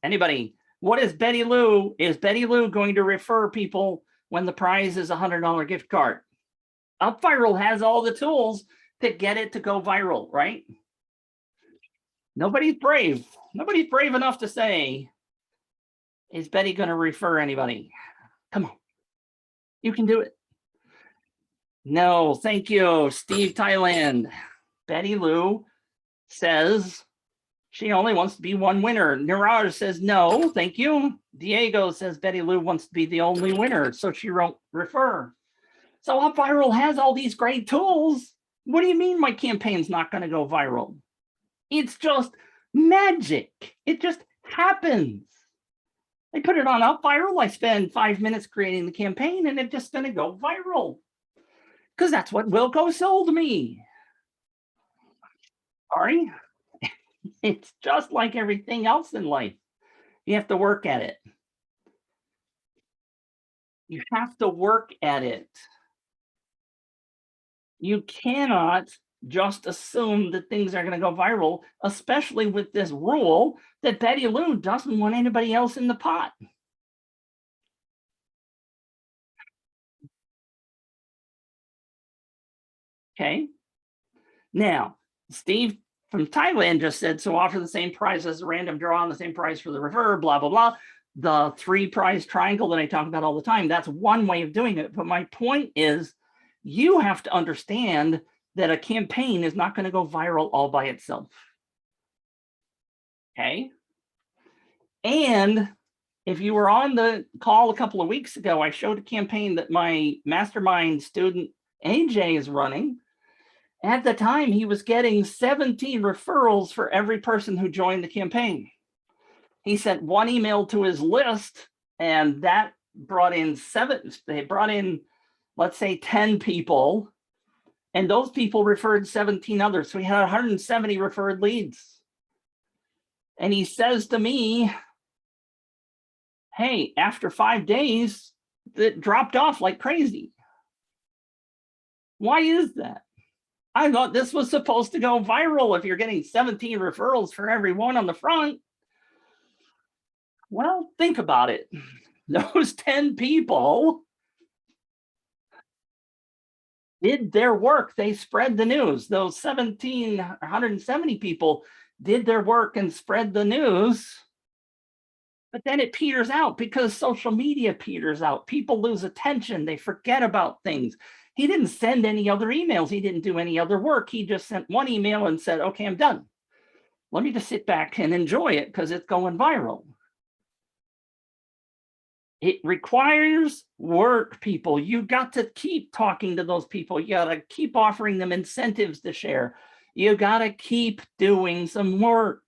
Anybody, what is Betty Lou? Is Betty Lou going to refer people when the prize is a $100 gift card? UpViral has all the tools to get it to go viral, right? Nobody's brave. Nobody's brave enough to say, is Betty going to refer anybody? Come on. You can do it. No, thank you, Steve Thailand. Betty Lou says she only wants to be one winner. Niraj says no, thank you. Diego says Betty Lou wants to be the only winner, so she won't refer. So UpViral has all these great tools. What do you mean my campaign's not going to go viral? It's just magic. It just happens. I put it on UpViral. I spend 5 minutes creating the campaign and it's just going to go viral. Because that's what Wilco sold me. Sorry. It's just like everything else in life. You have to work at it. You have to work at it. You cannot just assume that things are going to go viral, especially with this rule that Betty Lou doesn't want anybody else in the pot. Okay. Now, Steve from Thailand just said, so offer the same prize as a random draw and the same prize for the refer, blah, blah, blah. The 3 prize triangle that I talk about all the time, that's one way of doing it. But my point is, you have to understand that a campaign is not going to go viral all by itself. Okay. And if you were on the call a couple of weeks ago, I showed a campaign that my mastermind student AJ is running. At the time, he was getting 17 referrals for every person who joined the campaign. He sent 1 email to his list, and that brought in 7. They brought in, let's say, 10 people, and those people referred 17 others. So he had 170 referred leads. And he says to me, hey, after 5 days, it dropped off like crazy. Why is that? I thought this was supposed to go viral if you're getting 17 referrals for every one on the front. Well, think about it. Those 10 people did their work. They spread the news. Those 170 people did their work and spread the news. But then it peters out because social media peters out. People lose attention. They forget about things. He didn't send any other emails. He didn't do any other work. He just sent 1 email and said, okay, I'm done. Let me just sit back and enjoy it because it's going viral. It requires work, people. You got to keep talking to those people. You got to keep offering them incentives to share. You got to keep doing some work.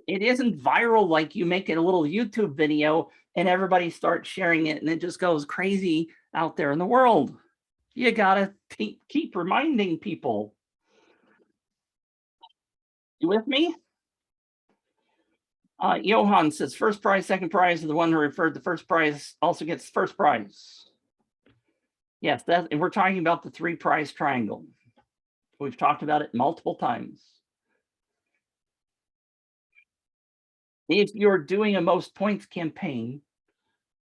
It isn't viral like you make a little YouTube video and everybody starts sharing it and it just goes crazy out there in the world. You gotta keep reminding people. You with me? Johan says first prize, second prize, and the one who referred the first prize also gets first prize. Yes, that we're talking about the 3 prize triangle. We've talked about it multiple times. If you're doing a most points campaign,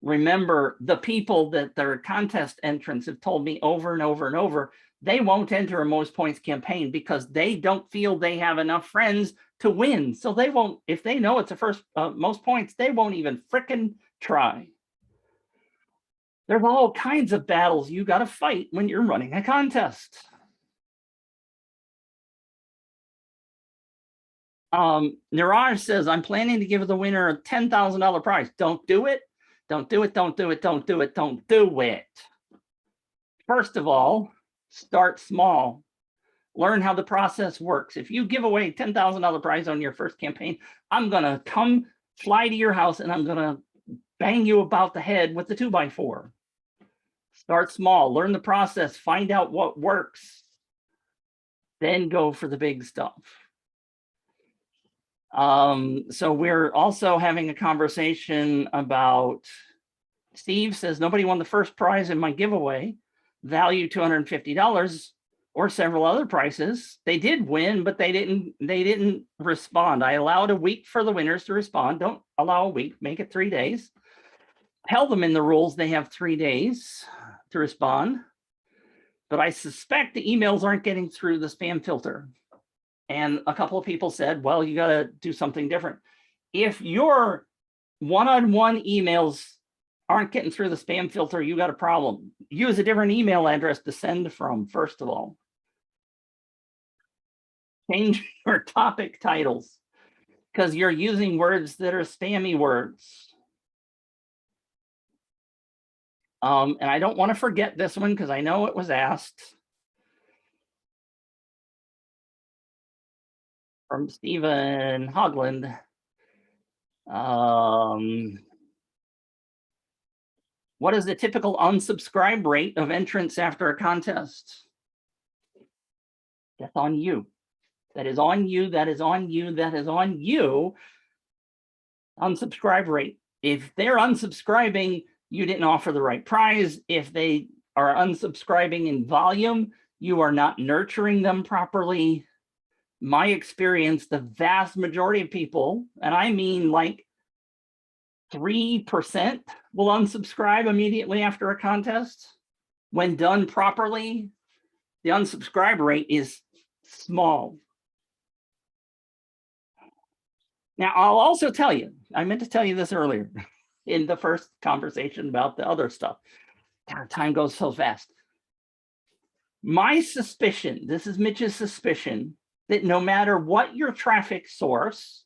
remember the people that their contest entrants have told me over and over and over, they won't enter a most points campaign because they don't feel they have enough friends to win. So they won't, if they know it's a first most points, they won't even frickin' try. There's all kinds of battles you got to fight when you're running a contest. Niraj says, I'm planning to give the winner a $10,000 prize. Don't do it. Don't do it. Don't do it. Don't do it. Don't do it. First of all, start small. Learn how the process works. If you give away $10,000 prize on your first campaign, I'm going to come fly to your house and I'm going to bang you about the head with the 2x4. Start small, learn the process, find out what works, then go for the big stuff. So we're also having a conversation about, Steve says, nobody won the first prize in my giveaway, value $250 or several other prices. They did win, but they didn't respond. I allowed a week for the winners to respond. Don't allow a week, make it 3 days. Tell them in the rules they have 3 days to respond. But I suspect the emails aren't getting through the spam filter. And a couple of people said, well, you got to do something different. If your one-on-one emails aren't getting through the spam filter, you got a problem. Use a different email address to send from, first of all. Change your topic titles because you're using words that are spammy words. And I don't want to forget this one because I know it was asked. From Stephen Hogland. What is the typical unsubscribe rate of entrants after a contest? That's on you. That is on you. That is on you. That is on you. Unsubscribe rate. If they're unsubscribing, you didn't offer the right prize. If they are unsubscribing in volume, you are not nurturing them properly. My experience, the vast majority of people, and I mean like 3% will unsubscribe immediately after a contest. When done properly, the unsubscribe rate is small. Now, I'll also tell you, I meant to tell you this earlier in the first conversation about the other stuff. God, time goes so fast. My suspicion, this is Mitch's suspicion, that no matter what your traffic source,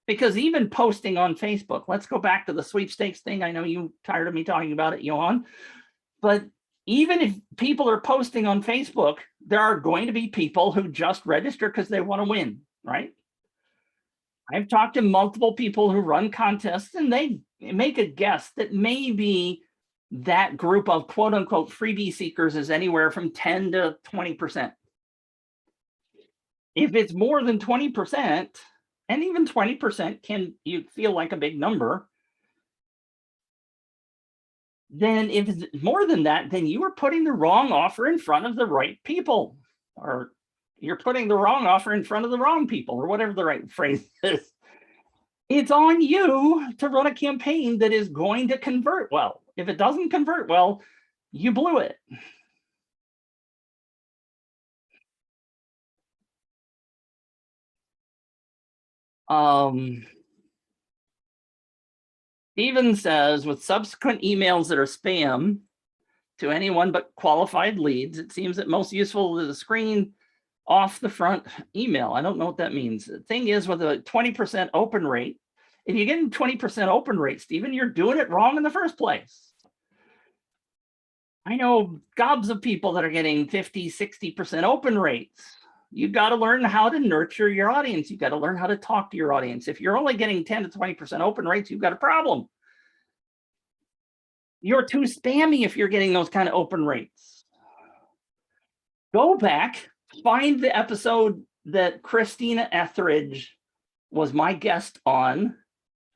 because even posting on Facebook, let's go back to the sweepstakes thing. I know you're tired of me talking about it, Johan, but even if people are posting on Facebook, there are going to be people who just register because they want to win, right? I've talked to multiple people who run contests and they make a guess that maybe that group of quote unquote freebie seekers is anywhere from 10 to 20%. If it's more than 20%, and even 20% can you feel like a big number, then if it's more than that, then you are putting the wrong offer in front of the right people, or you're putting the wrong offer in front of the wrong people, or whatever the right phrase is. It's on you to run a campaign that is going to convert well. If it doesn't convert well, you blew it. Steven says, with subsequent emails that are spam to anyone but qualified leads, it seems that most useful is a screen off the front email. I don't know what that means. The thing is, with a 20% open rate, if you get a 20% open rate, Steven, you're doing it wrong in the first place. I know gobs of people that are getting 50, 60% open rates. You've got to learn how to nurture your audience. You've got to learn how to talk to your audience. If you're only getting 10 to 20% open rates, you've got a problem. You're too spammy if you're getting those kind of open rates. Go back, find the episode that Christina Etheridge was my guest on.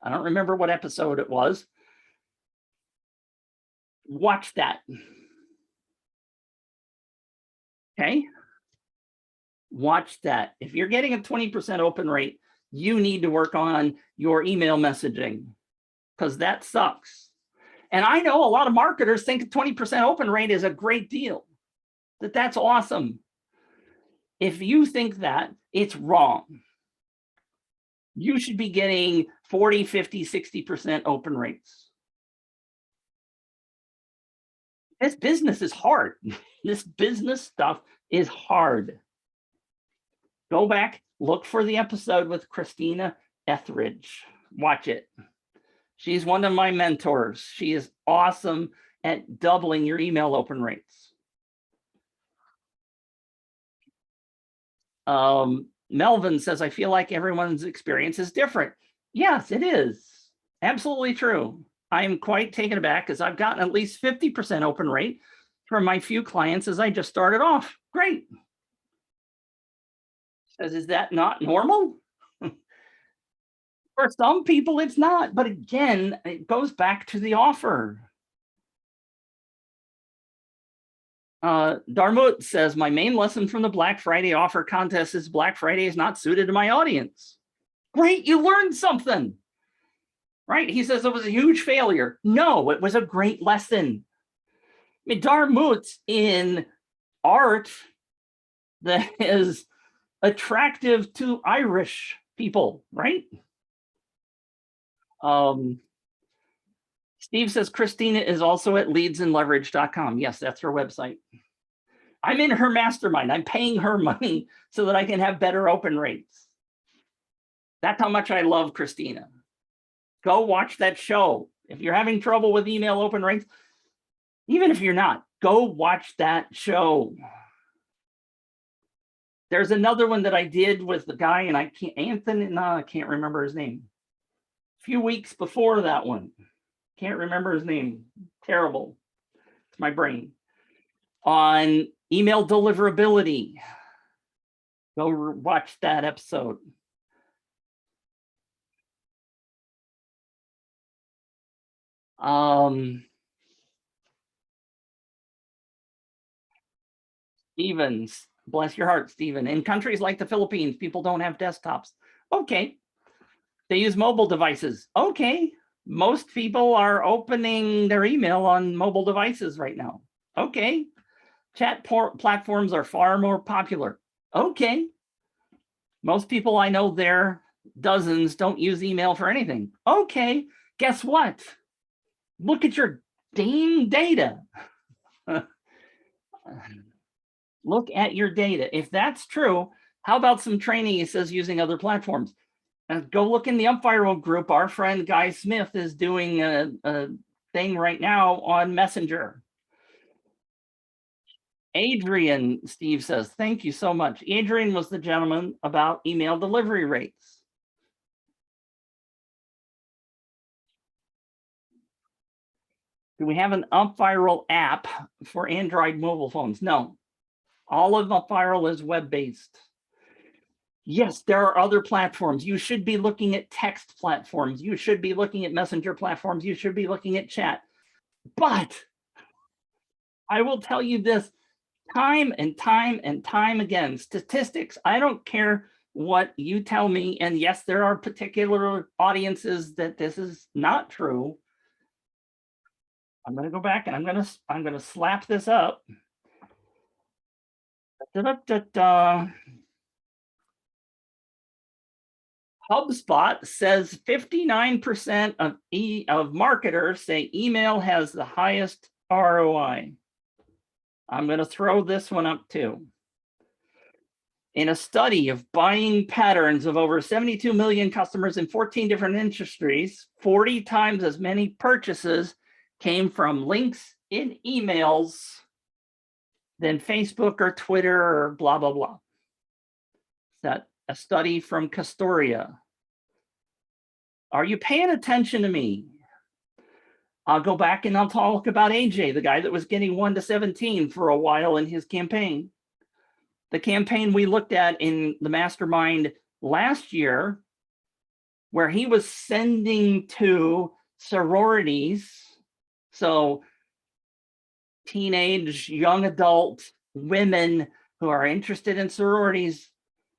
I don't remember what episode it was. Watch that. Okay. Watch that. If you're getting a 20% open rate, you need to work on your email messaging because that sucks. And I know a lot of marketers think a 20% open rate is a great deal, that's awesome. If you think that, it's wrong. You should be getting 40, 50, 60% open rates. This business is hard. This business stuff is hard. Go back, look for the episode with Christina Etheridge. Watch it. She's one of my mentors. She is awesome at doubling your email open rates. Melvin says, I feel like everyone's experience is different. Yes, it is. Absolutely true. I'm quite taken aback because I've gotten at least 50% open rate from my few clients as I just started off. Great. Says, is that not normal? For some people, it's not. But again, it goes back to the offer. Darmut says, my main lesson from the Black Friday offer contest is Black Friday is not suited to my audience. Great, you learned something. Right? He says it was a huge failure. No, it was a great lesson. I mean, Darmut's in art that is attractive to Irish people, right? Steve says Christina is also at leadsandleverage.com. Yes, that's her website. I'm in her mastermind. I'm paying her money so that I can have better open rates. That's how much I love Christina. Go watch that show. If you're having trouble with email open rates, even if you're not, go watch that show. There's another one that I did with the guy, and I can't remember his name. A few weeks before that one. Can't remember his name. Terrible. It's my brain. On email deliverability. Go watch that episode. Stevens, bless your heart, Steven. In countries like the Philippines, people don't have desktops. Okay. They use mobile devices. Okay. Most people are opening their email on mobile devices right now. Okay. Chat platforms are far more popular. Okay. Most people I know there, dozens, don't use email for anything. Okay. Guess what? Look at your dang data. Look at your data. If that's true, how about some training? He says using other platforms. Go look in the UpViral group. Our friend Guy Smith is doing a thing right now on Messenger. Adrian, Steve says, thank you so much. Adrian was the gentleman about email delivery rates. Do we have an UpViral app for Android mobile phones? No. All of UpViral is web-based. Yes, there are other platforms. You should be looking at text platforms. You should be looking at messenger platforms. You should be looking at chat. But I will tell you this time and time and time again, statistics, I don't care what you tell me. And yes, there are particular audiences that this is not true. I'm going to go back and I'm going to slap this up. HubSpot says 59% of marketers say email has the highest ROI. I'm going to throw this one up too. In a study of buying patterns of over 72 million customers in 14 different industries, 40 times as many purchases came from links in emails than Facebook or Twitter or blah, blah, blah. That a study from Castoria. Are you paying attention to me? I'll go back and I'll talk about AJ, the guy that was getting 1 to 17 for a while in his campaign. the campaign we looked at in the mastermind last year, where he was sending to sororities, so teenage, young adult women who are interested in sororities,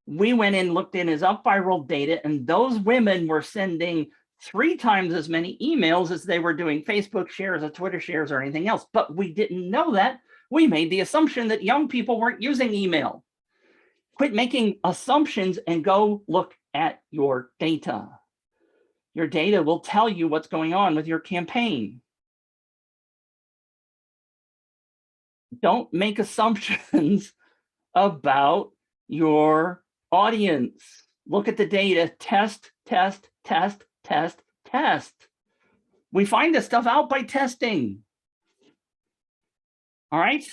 we went in, looked in his UpViral data, and those women were sending 3 times as many emails as they were doing Facebook shares or Twitter shares or anything else. But we didn't know that. We made the assumption that young people weren't using email. Quit making assumptions and go look at your data. Your data will tell you what's going on with your campaign. Don't make assumptions about your audience. Look at the data, test, test, test, test, test. We find this stuff out by testing. All right.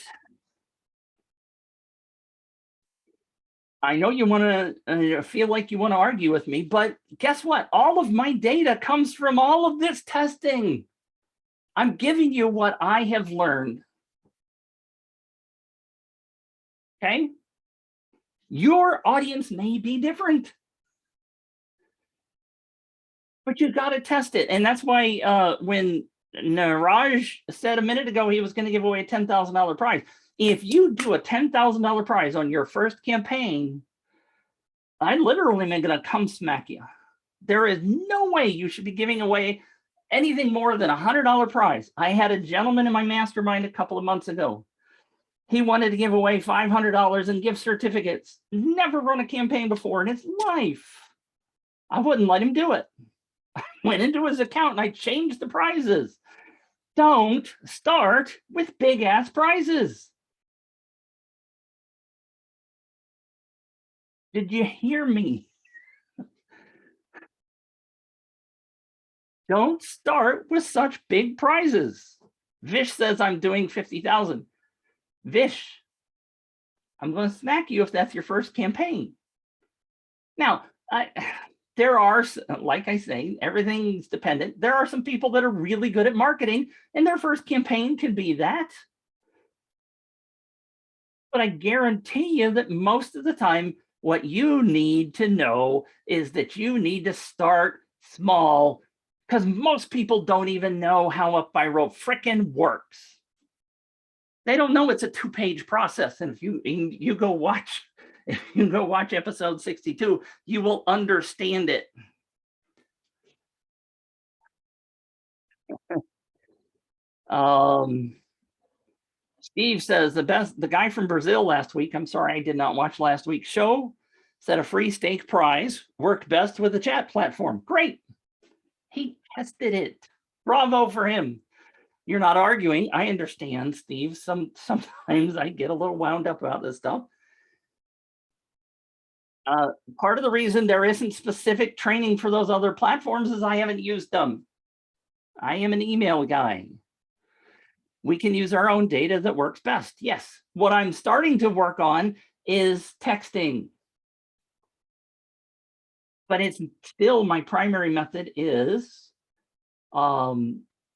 I know you want to feel like you want to argue with me, but guess what? All of my data comes from all of this testing. I'm giving you what I have learned. Okay. Your audience may be different, but you got to test it. And that's why when Niraj said a minute ago he was going to give away a $10,000 prize, if you do a $10,000 prize on your first campaign, I literally am going to come smack you. There is no way you should be giving away anything more than a $100 prize. I had a gentleman in my mastermind a couple of months ago. He wanted to give away $500 in gift certificates. Never run a campaign before in his life. I wouldn't let him do it. I went into his account and I changed the prizes. Don't start with big ass prizes. Did you hear me? Don't start with such big prizes. Vish says I'm doing 50,000. Vish, I'm going to smack you if that's your first campaign. Now, there are, like I say, everything's dependent. There are some people that are really good at marketing and their first campaign could be that. But I guarantee you that most of the time, what you need to know is that you need to start small, because most people don't even know how UpViral frickin' works. They don't know it's a 2-page process. And if you go watch episode 62, you will understand it. Steve says the guy from Brazil last week, I'm sorry, I did not watch last week's show, said a free steak prize worked best with the chat platform. Great. He tested it. Bravo for him. You're not arguing. I understand, Steve. Sometimes I get a little wound up about this stuff. Part of the reason there isn't specific training for those other platforms is I haven't used them. I am an email guy. We can use our own data that works best. Yes. What I'm starting to work on is texting. But it's still my primary method is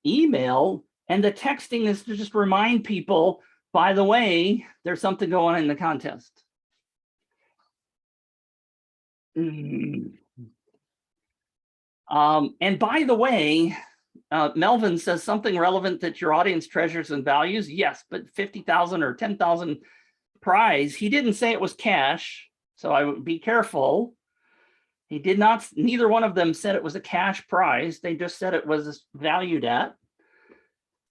email. And the texting is to just remind people, by the way, there's something going on in the contest. And by the way, Melvin says something relevant that your audience treasures and values. Yes, but 50,000 or 10,000 prize. He didn't say it was cash, so I would be careful. He did not, neither one of them said it was a cash prize. They just said it was valued at.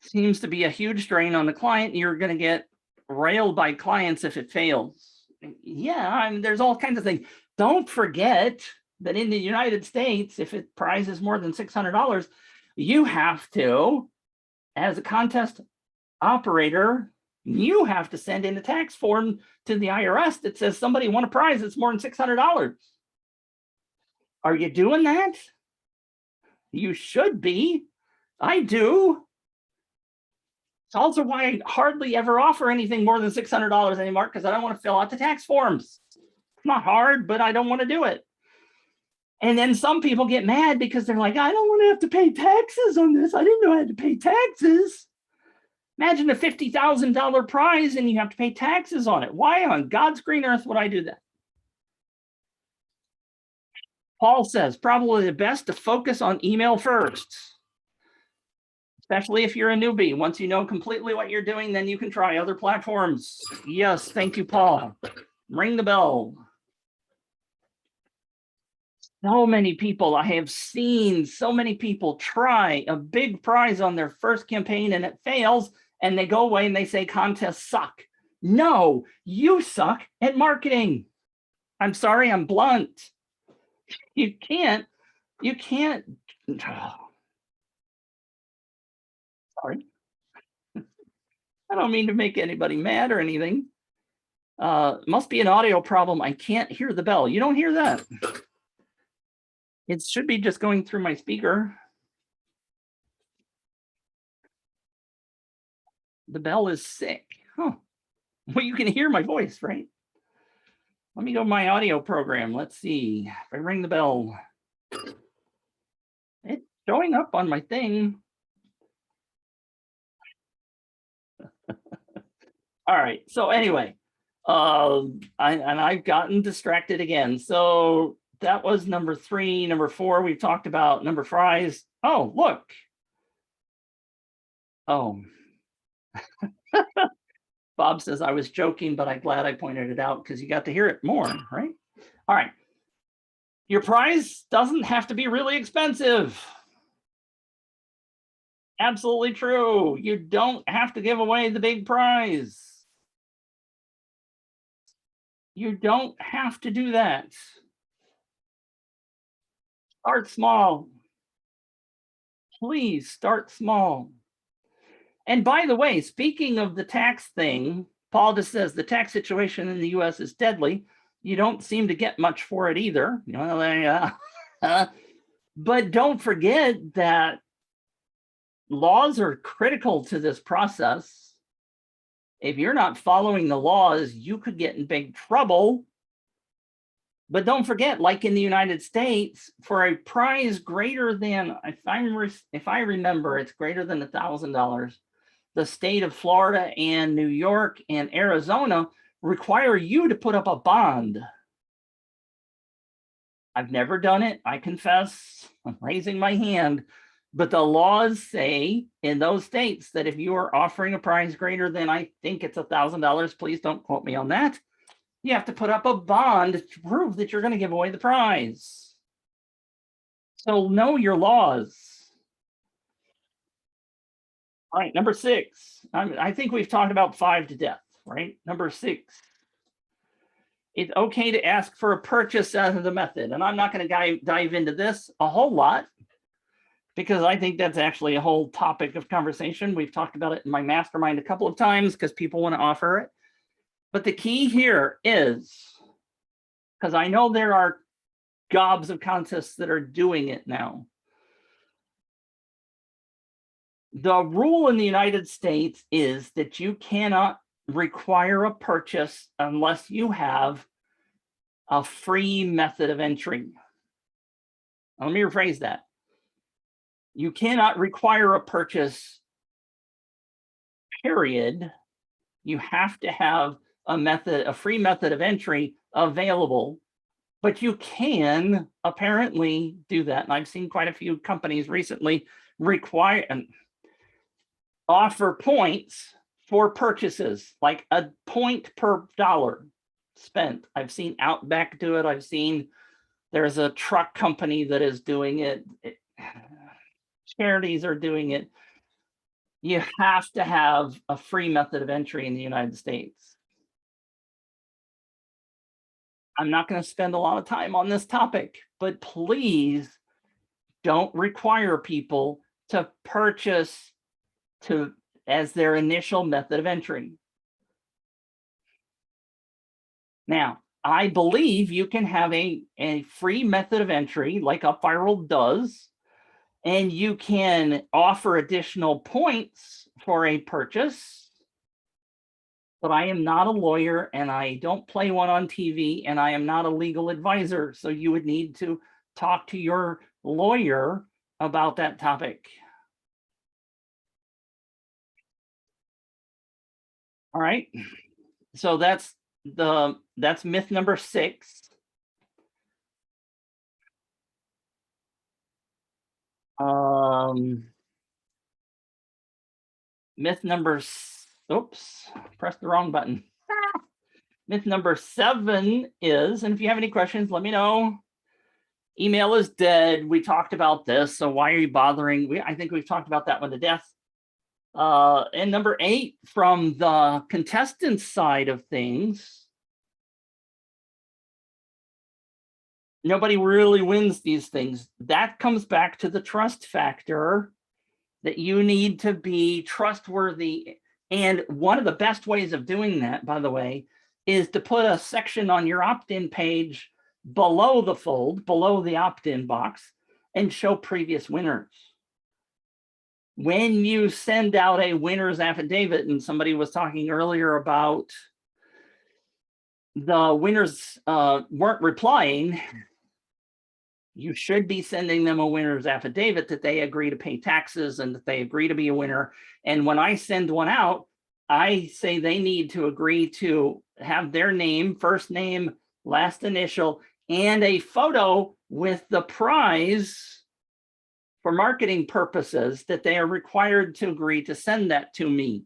Seems to be a huge drain on the client. You're going to get railed by clients if it fails. Yeah, I mean, there's all kinds of things. Don't forget that in the United States, if it prize is more than $600, you have to, as a contest operator, you have to send in a tax form to the IRS that says somebody won a prize that's more than $600. Are you doing that? You should be. I do. It's also why I hardly ever offer anything more than $600 anymore, because I don't want to fill out the tax forms. It's not hard, but I don't want to do it. And then some people get mad because they're like, I don't want to have to pay taxes on this. I didn't know I had to pay taxes. Imagine a $50,000 prize and you have to pay taxes on it. Why on God's green earth would I do that? Paul says probably the best to focus on email first, especially if you're a newbie. Once you know completely what you're doing, then you can try other platforms. Yes, thank you, Paul. Ring the bell. So many people, I have seen so many people try a big prize on their first campaign and it fails, and they go away and they say contests suck. No, you suck at marketing. I'm sorry, I'm blunt. You can't. Sorry. I don't mean to make anybody mad or anything. Must be an audio problem. I can't hear the bell. You don't hear that? It should be just going through my speaker. The bell is sick. Huh. Well, you can hear my voice, right? Let me go to my audio program. Let's see if I ring the bell. It's showing up on my thing. All right. So anyway, I've gotten distracted again. So that was number 3. Number 4, we've talked about. Number 5. Oh, look. Oh. Bob says I was joking, but I'm glad I pointed it out because you got to hear it more, right? All right. Your prize doesn't have to be really expensive. Absolutely true. You don't have to give away the big prize. You don't have to do that. Start small. Please start small. And by the way, speaking of the tax thing, Paul just says the tax situation in the US is deadly. You don't seem to get much for it either. But don't forget that laws are critical to this process. If you're not following the laws, you could get in big trouble. But don't forget, like in the United States, for a prize greater than, if I remember, it's greater than $1,000, the state of Florida and New York and Arizona require you to put up a bond. I've never done it, I confess. I'm raising my hand. But the laws say in those states that if you are offering a prize greater than, I think it's $1,000, please don't quote me on that, you have to put up a bond to prove that you're going to give away the prize. So know your laws. All right, number 6. I think we've talked about 5 to death, right? Number 6. It's okay to ask for a purchase as the method. And I'm not going to dive into this a whole lot because I think that's actually a whole topic of conversation. We've talked about it in my mastermind a couple of times because people want to offer it. But the key here is, because I know there are gobs of contests that are doing it now. The rule in the United States is that you cannot require a purchase unless you have a free method of entry. Now, let me rephrase that. You cannot require a purchase, period. You have to have a free method of entry available, but you can apparently do that. And I've seen quite a few companies recently require and offer points for purchases, like a point per dollar spent. I've seen Outback do it. I've seen there's a truck company that is doing it. Charities are doing it. You have to have a free method of entry in the United States. I'm not going to spend a lot of time on this topic, but please don't require people to purchase as their initial method of entry. Now, I believe you can have a free method of entry like UpViral does, and you can offer additional points for a purchase. But I am not a lawyer and I don't play one on TV and I am not a legal advisor. So you would need to talk to your lawyer about that topic. All right. So that's myth number 6. Myth number, oops, pressed the wrong button. Myth number 7 is, and if you have any questions, let me know. Email is dead. We talked about this, so why are you bothering? I think we've talked about that one to death. And number 8, from the contestant side of things, nobody really wins these things. That comes back to the trust factor, that you need to be trustworthy. And one of the best ways of doing that, by the way, is to put a section on your opt-in page below the fold, below the opt-in box, and show previous winners. When you send out a winner's affidavit, and somebody was talking earlier about the winners weren't replying, you should be sending them a winner's affidavit that they agree to pay taxes and that they agree to be a winner. And when I send one out, I say they need to agree to have their name, first name, last initial, and a photo with the prize for marketing purposes, that they are required to agree to send that to me.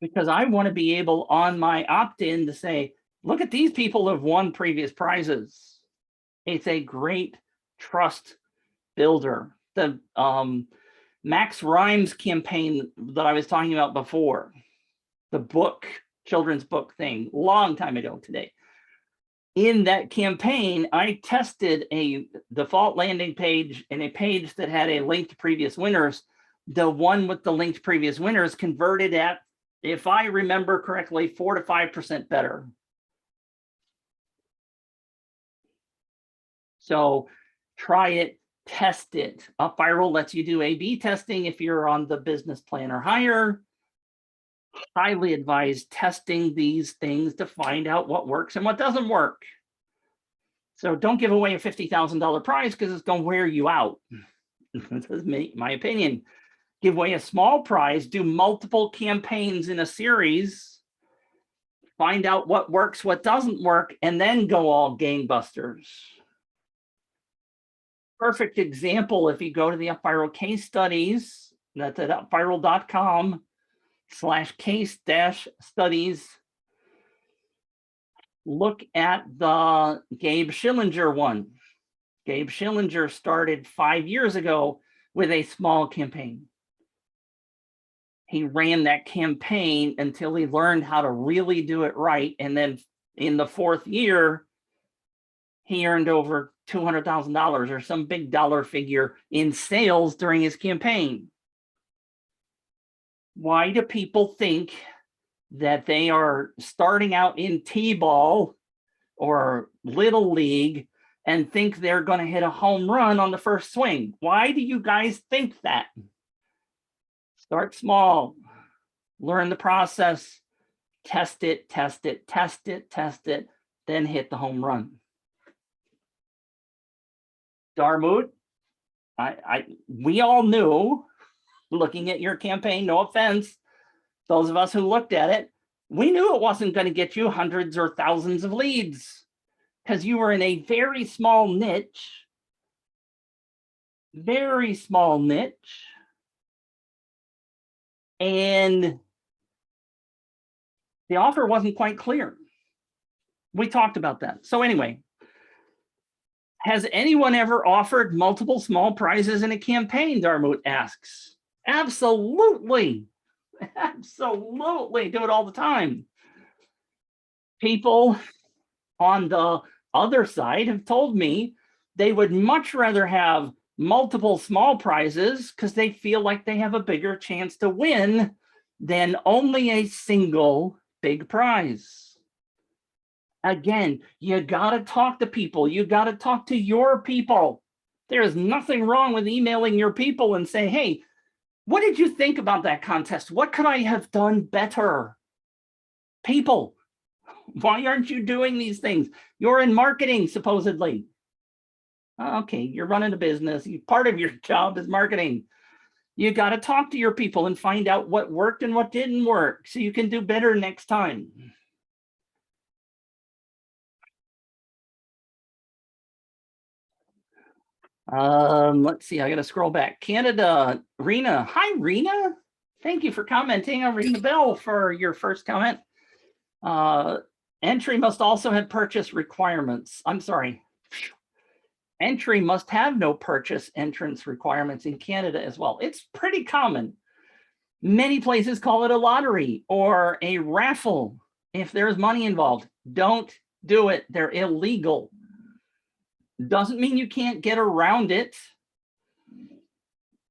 Because I want to be able on my opt-in to say, look at these people who have won previous prizes. It's a great trust builder. The Max Rhymes campaign that I was talking about before, the book, children's book thing, long time ago today. In that campaign, I tested a default landing page and a page that had a link to previous winners. The one with the linked previous winners converted at, if I remember correctly, 4 to 5% better. So try it, test it. UpViral lets you do A/B testing if you're on the business plan or higher. Highly advise testing these things to find out what works and what doesn't work. So don't give away a $50,000 prize because it's going to wear you out. This is my opinion. Give away a small prize, do multiple campaigns in a series, find out what works, what doesn't work, and then go all gangbusters. Perfect example, if you go to the UpViral case studies, that's at upviral.com/case-studies. Look at the Gabe Schillinger one. Gabe Schillinger started 5 years ago with a small campaign. He ran that campaign until he learned how to really do it right. And then in the 4th year, he earned over $200,000 or some big dollar figure in sales during his campaign. Why do people think that they are starting out in T-ball or Little League and think they're going to hit a home run on the first swing? Why do you guys think that? Start small, learn the process, test it, test it, test it, test it, then hit the home run. Darmoot, we all knew, looking at your campaign, no offense, those of us who looked at it, we knew it wasn't going to get you hundreds or thousands of leads because you were in a very small niche, and the offer wasn't quite clear. We talked about that. So anyway, has anyone ever offered multiple small prizes in a campaign? Darmoot asks. Absolutely. Absolutely. Do it all the time. People on the other side have told me they would much rather have multiple small prizes because they feel like they have a bigger chance to win than only a single big prize. Again, you got to talk to people. You got to talk to your people. There is nothing wrong with emailing your people and say, hey, what did you think about that contest? What could I have done better? People, why aren't you doing these things? You're in marketing, supposedly. Okay, you're running a business. Part of your job is marketing. You got to talk to your people and find out what worked and what didn't work so you can do better next time. Let's see, I got to scroll back. Canada, Rena. Hi, Rena. Thank you for commenting. I'll ring the bell for your first comment. Entry must also have purchase requirements. I'm sorry. Entry must have no purchase entrance requirements in Canada as well. It's pretty common. Many places call it a lottery or a raffle. If there's money involved, don't do it. They're illegal. Doesn't mean you can't get around it,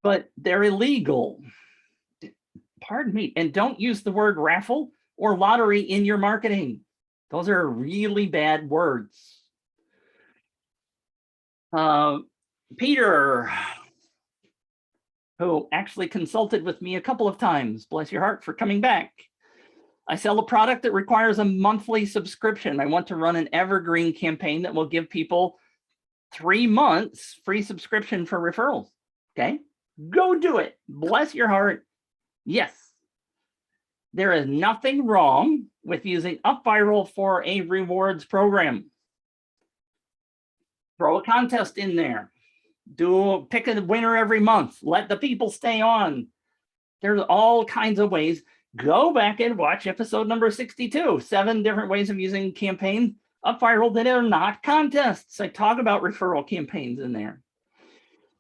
but they're illegal. Pardon me. And don't use the word raffle or lottery in your marketing. Those are really bad words. Peter, who actually consulted with me a couple of times, bless your heart for coming back. I sell a product that requires a monthly subscription. I want to run an evergreen campaign that will give people 3 months free subscription for referrals. Okay, go do it. Bless your heart. Yes, there is nothing wrong with using UpViral for a rewards program. Throw a contest in there. Pick a winner every month. Let the people stay on. There's all kinds of ways. Go back and watch episode number 62, 7 different ways of using campaigns UpViral that are not contests. I talk about referral campaigns in there.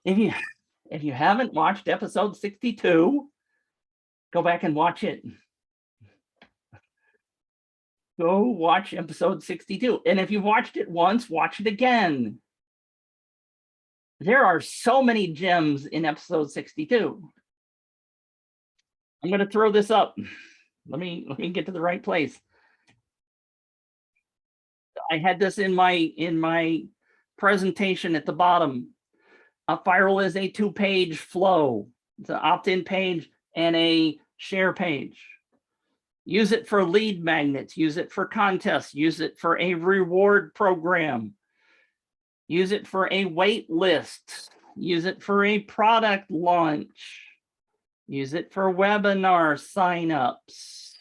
If you haven't watched episode 62, go back and watch it. Go watch episode 62. And if you've watched it once, watch it again. There are so many gems in episode 62. I'm going to throw this up. Let me get to the right place. I had this in my presentation at the bottom. UpViral is a 2-page flow. It's an opt-in page and a share page. Use it for lead magnets. Use it for contests. Use it for a reward program. Use it for a wait list. Use it for a product launch. Use it for webinar signups.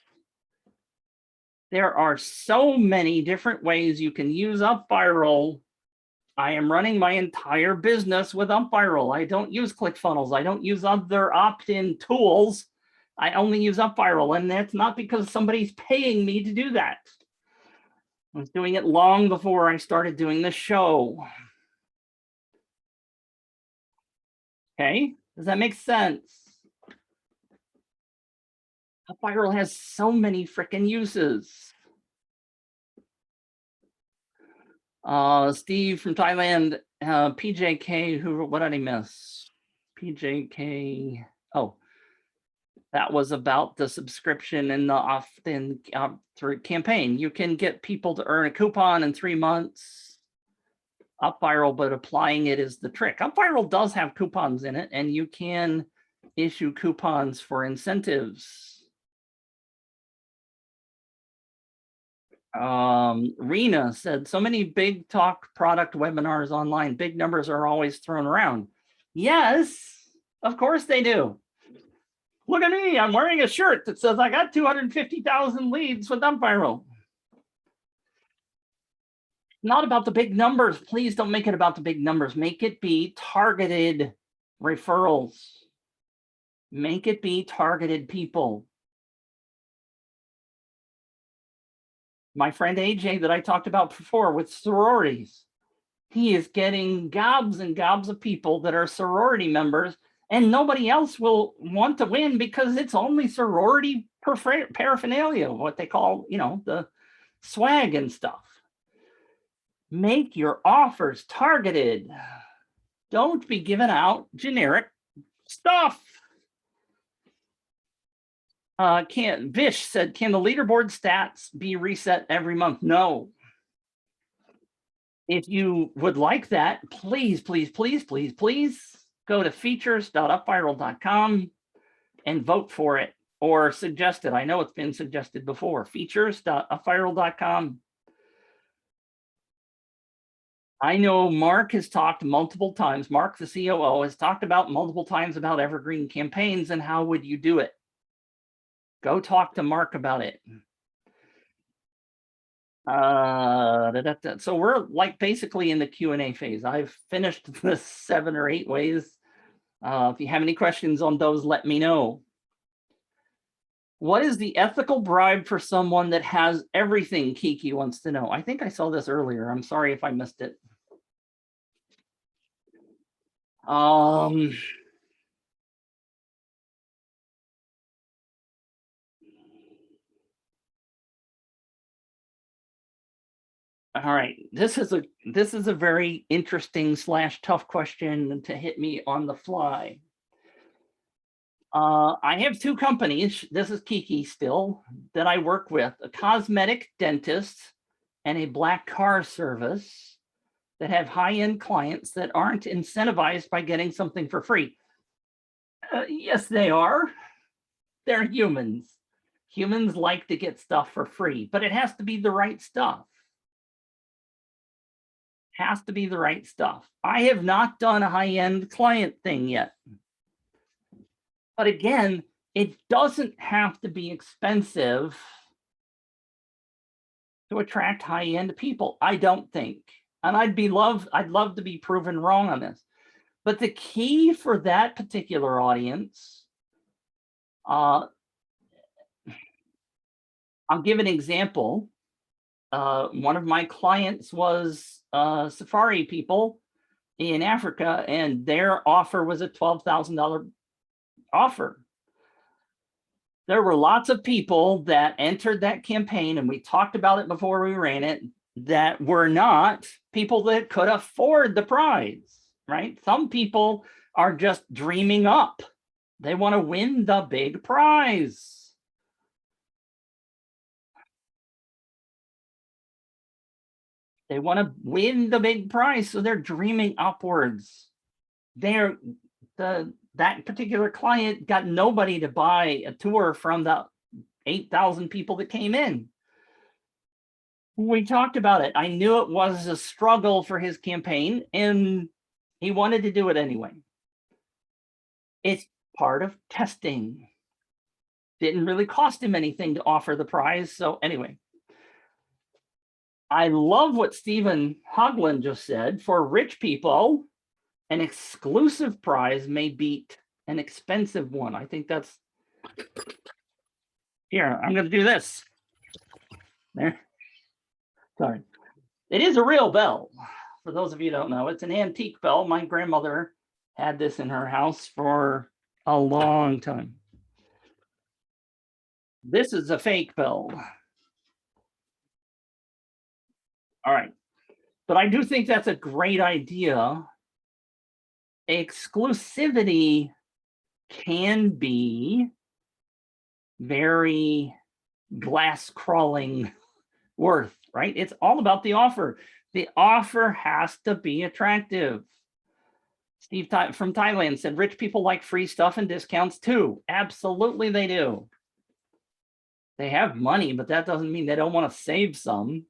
There are so many different ways you can use UpViral. I am running my entire business with UpViral. I don't use ClickFunnels. I don't use other opt-in tools. I only use UpViral, and that's not because somebody's paying me to do that. I was doing it long before I started doing the show. Okay, does that make sense? UpViral has so many freaking uses. Steve from Thailand, PJK, what did I miss? PJK, oh, that was about the subscription and the opt-in through campaign. You can get people to earn a coupon in 3 months. UpViral, but applying it is the trick. UpViral does have coupons in it, and you can issue coupons for incentives. Rena said, so many big talk product webinars online. Big numbers are always thrown around. Yes, of course they do. Look at me, I'm wearing a shirt that says I got 250,000 leads with UpViral. Not about the big numbers. Please don't make it about the big numbers. Make it be targeted referrals. Make it be targeted people. My friend AJ that I talked about before with sororities, he is getting gobs and gobs of people that are sorority members, and nobody else will want to win because it's only sorority paraphernalia, what they call, the swag and stuff. Make your offers targeted. Don't be giving out generic stuff. Vish said, can the leaderboard stats be reset every month? No. If you would like that, please, please, please, please, please go to features.upviral.com and vote for it, or suggest it. I know it's been suggested before. Features.upviral.com. I know Mark has talked multiple times. Mark, the COO, has talked about multiple times about evergreen campaigns and how would you do it? Go talk to Mark about it. So we're like basically in the Q&A phase. I've finished the 7 or 8 ways. If you have any questions on those, let me know. What is the ethical bribe for someone that has everything? Kiki wants to know. I think I saw this earlier. I'm sorry if I missed it. All right, this is a very interesting / tough question to hit me on the fly. I have 2 companies, this is Kiki still, that I work with, a cosmetic dentist and a black car service that have high-end clients that aren't incentivized by getting something for free. Yes, they are. They're humans. Humans like to get stuff for free, but it has to be the right stuff. Has to be the right stuff. I have not done a high-end client thing yet. But again, it doesn't have to be expensive to attract high-end people, I don't think. And I'd love to be proven wrong on this. But the key for that particular audience, I'll give an example. One of my clients was safari people in Africa, and their offer was a $12,000 offer. There were lots of people that entered that campaign, and we talked about it before we ran it, that were not people that could afford the prize, right? Some people are just dreaming up. They want to win the big prize. They want to win the big prize, so they're dreaming upwards. That particular client got nobody to buy a tour from the 8,000 people that came in. We talked about it. I knew it was a struggle for his campaign, and he wanted to do it anyway. It's part of testing. Didn't really cost him anything to offer the prize. So anyway, I love what Stephen Hoagland just said. For rich people, an exclusive prize may beat an expensive one. I think that's, here, I'm going to do this. There. Sorry. It is a real bell. For those of you who don't know, it's an antique bell. My grandmother had this in her house for a long time. This is a fake bell. All right. But I do think that's a great idea. Exclusivity can be very glass crawling worth, right? It's all about the offer. The offer has to be attractive. Steve from Thailand said, rich people like free stuff and discounts too. Absolutely they do. They have money, but that doesn't mean they don't want to save some.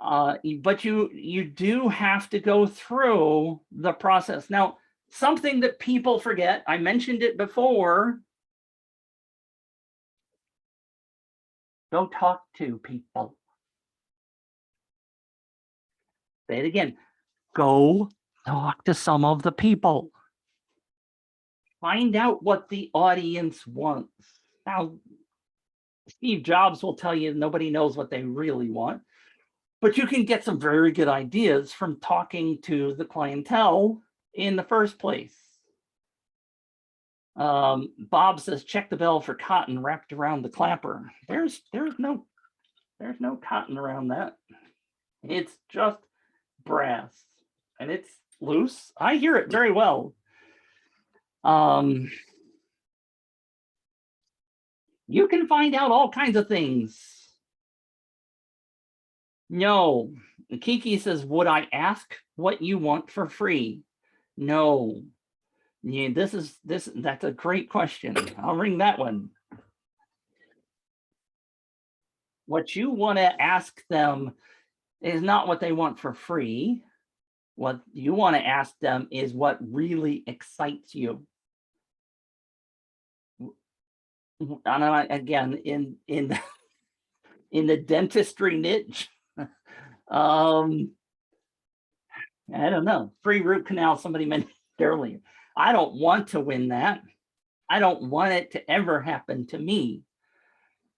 But you do have to go through the process. Now, something that people forget, I mentioned it before, go talk to people. Say it again, go talk to some of the people. Find out what the audience wants. Now, Steve Jobs will tell you nobody knows what they really want, but you can get some very good ideas from talking to the clientele in the first place. Bob says, check the bell for cotton wrapped around the clapper. There's no cotton around that. It's just brass, and it's loose. I hear it very well. You can find out all kinds of things. No, Kiki says, would I ask what you want for free? No. Yeah, that's a great question. I'll ring that one. What you want to ask them is not what they want for free. What you want to ask them is what really excites you. And again, in in the dentistry niche, um, I don't know, free root canal, somebody mentioned earlier. I don't want to win that. I don't want it to ever happen to me.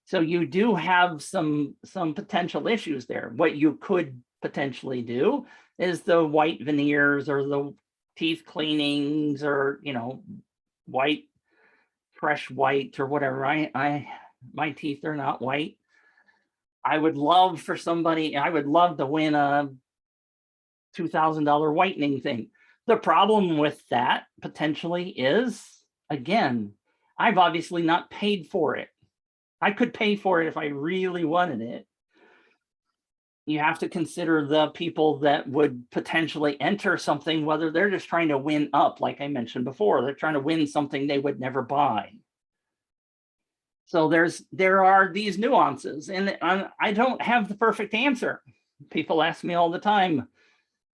So you do have some potential issues there. What you could potentially do is the white veneers or the teeth cleanings, or white, fresh white, or whatever. My teeth are not white. I would love to win a $2,000 whitening thing. The problem with that potentially is, again, I've obviously not paid for it. I could pay for it if I really wanted it. You have to consider the people that would potentially enter something, whether they're just trying to win up, like I mentioned before, they're trying to win something they would never buy. So there are these nuances, and I don't have the perfect answer. People ask me all the time,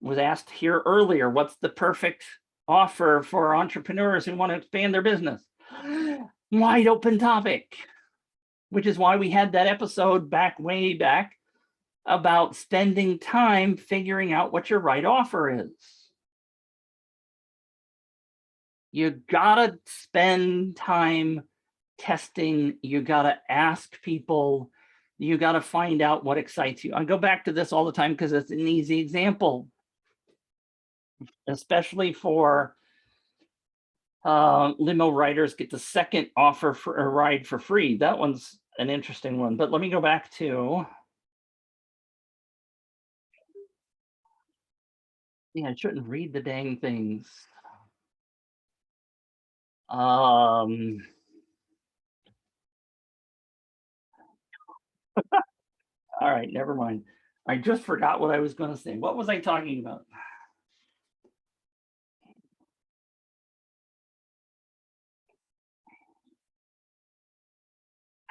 was asked here earlier, what's the perfect offer for entrepreneurs who want to expand their business? Wide open topic, which is why we had that episode way back about spending time figuring out what your right offer is. You gotta spend time testing. You gotta ask people. You gotta find out what excites you. I go back to this all the time because it's an easy example, especially for limo riders get the second offer for a ride for free. That one's an interesting one. But let me go back to, I shouldn't read the dang things. Um, all right, never mind. I just forgot what I was going to say. What was I talking about?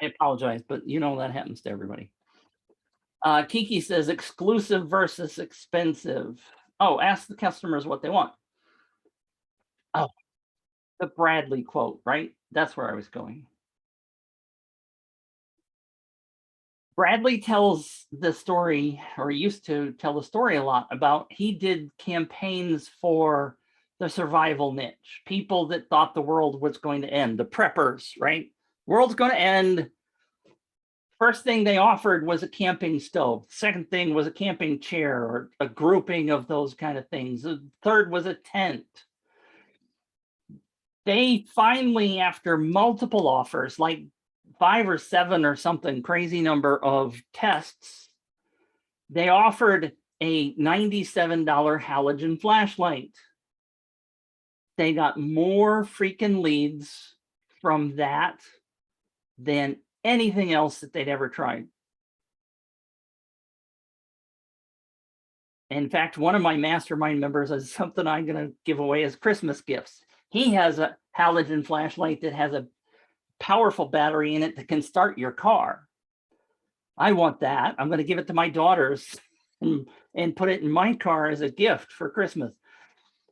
I apologize, but that happens to everybody. Kiki says exclusive versus expensive. Oh, ask the customers what they want. Oh, the Bradley quote, right? That's where I was going. Bradley tells the story, or used to tell the story a lot about, he did campaigns for the survival niche, people that thought the world was going to end, the preppers, right? World's going to end. First thing they offered was a camping stove. Second thing was a camping chair, or a grouping of those kind of things. The third was a tent. They finally, after multiple offers, like 5 or 7 or something crazy number of tests, they offered a $97 halogen flashlight. They got more freaking leads from that than anything else that they'd ever tried. In fact, one of my mastermind members is something I'm going to give away as Christmas gifts. He has a halogen flashlight that has a powerful battery in it that can start your car. I want that. I'm going to give it to my daughters and put it in my car as a gift for Christmas.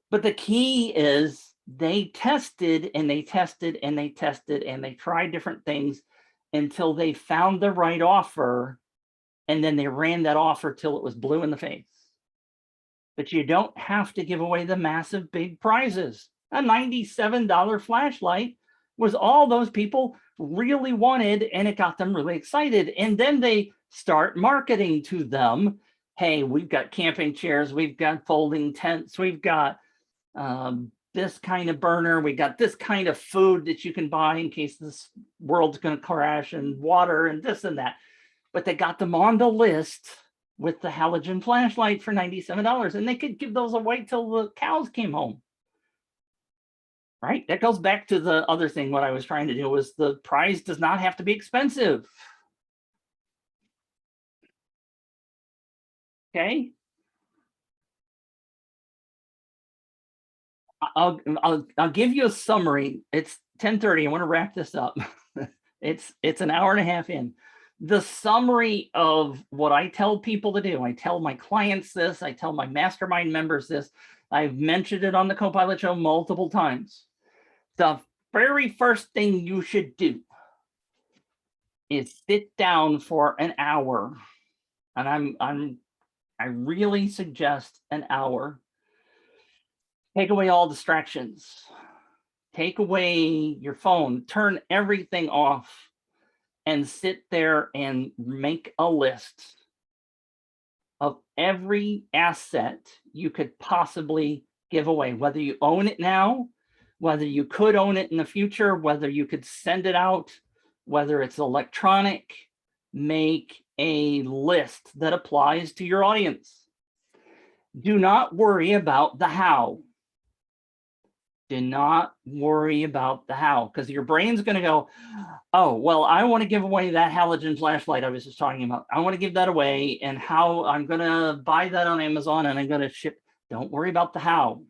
But the key is they tested and they tested and they tested and they tried different things until they found the right offer. And then they ran that offer till it was blue in the face. But you don't have to give away the massive big prizes. A $97 flashlight was all those people really wanted, and it got them really excited. And then they start marketing to them, hey, we've got camping chairs, we've got folding tents, we've got this kind of burner, we got this kind of food that you can buy in case this world's going to crash, and water and this and that. But they got them on the list with the halogen flashlight for $97, and they could give those away till the cows came home. Right? That goes back to the other thing. What I was trying to do was the prize does not have to be expensive. Okay. I'll give you a summary. It's 10:30. I want to wrap this up. It's an hour and a half in. the summary of what I tell people to do. I tell my clients this, I tell my mastermind members this. I've mentioned it on the Copilot Show multiple times. The very first thing you should do is sit down for an hour. And I really suggest an hour. Take away all distractions. Take away your phone, turn everything off, and sit there and make a list of every asset you could possibly give away, whether you own it now, whether you could own it in the future, whether you could send it out, whether it's electronic. Make a list that applies to your audience. Do not worry about the how. Do not worry about the how, because your brain's going to go, oh, well, I want to give away that halogen flashlight I was just talking about. I want to give that away, and how I'm going to buy that on Amazon and I'm going to ship. Don't worry about the how.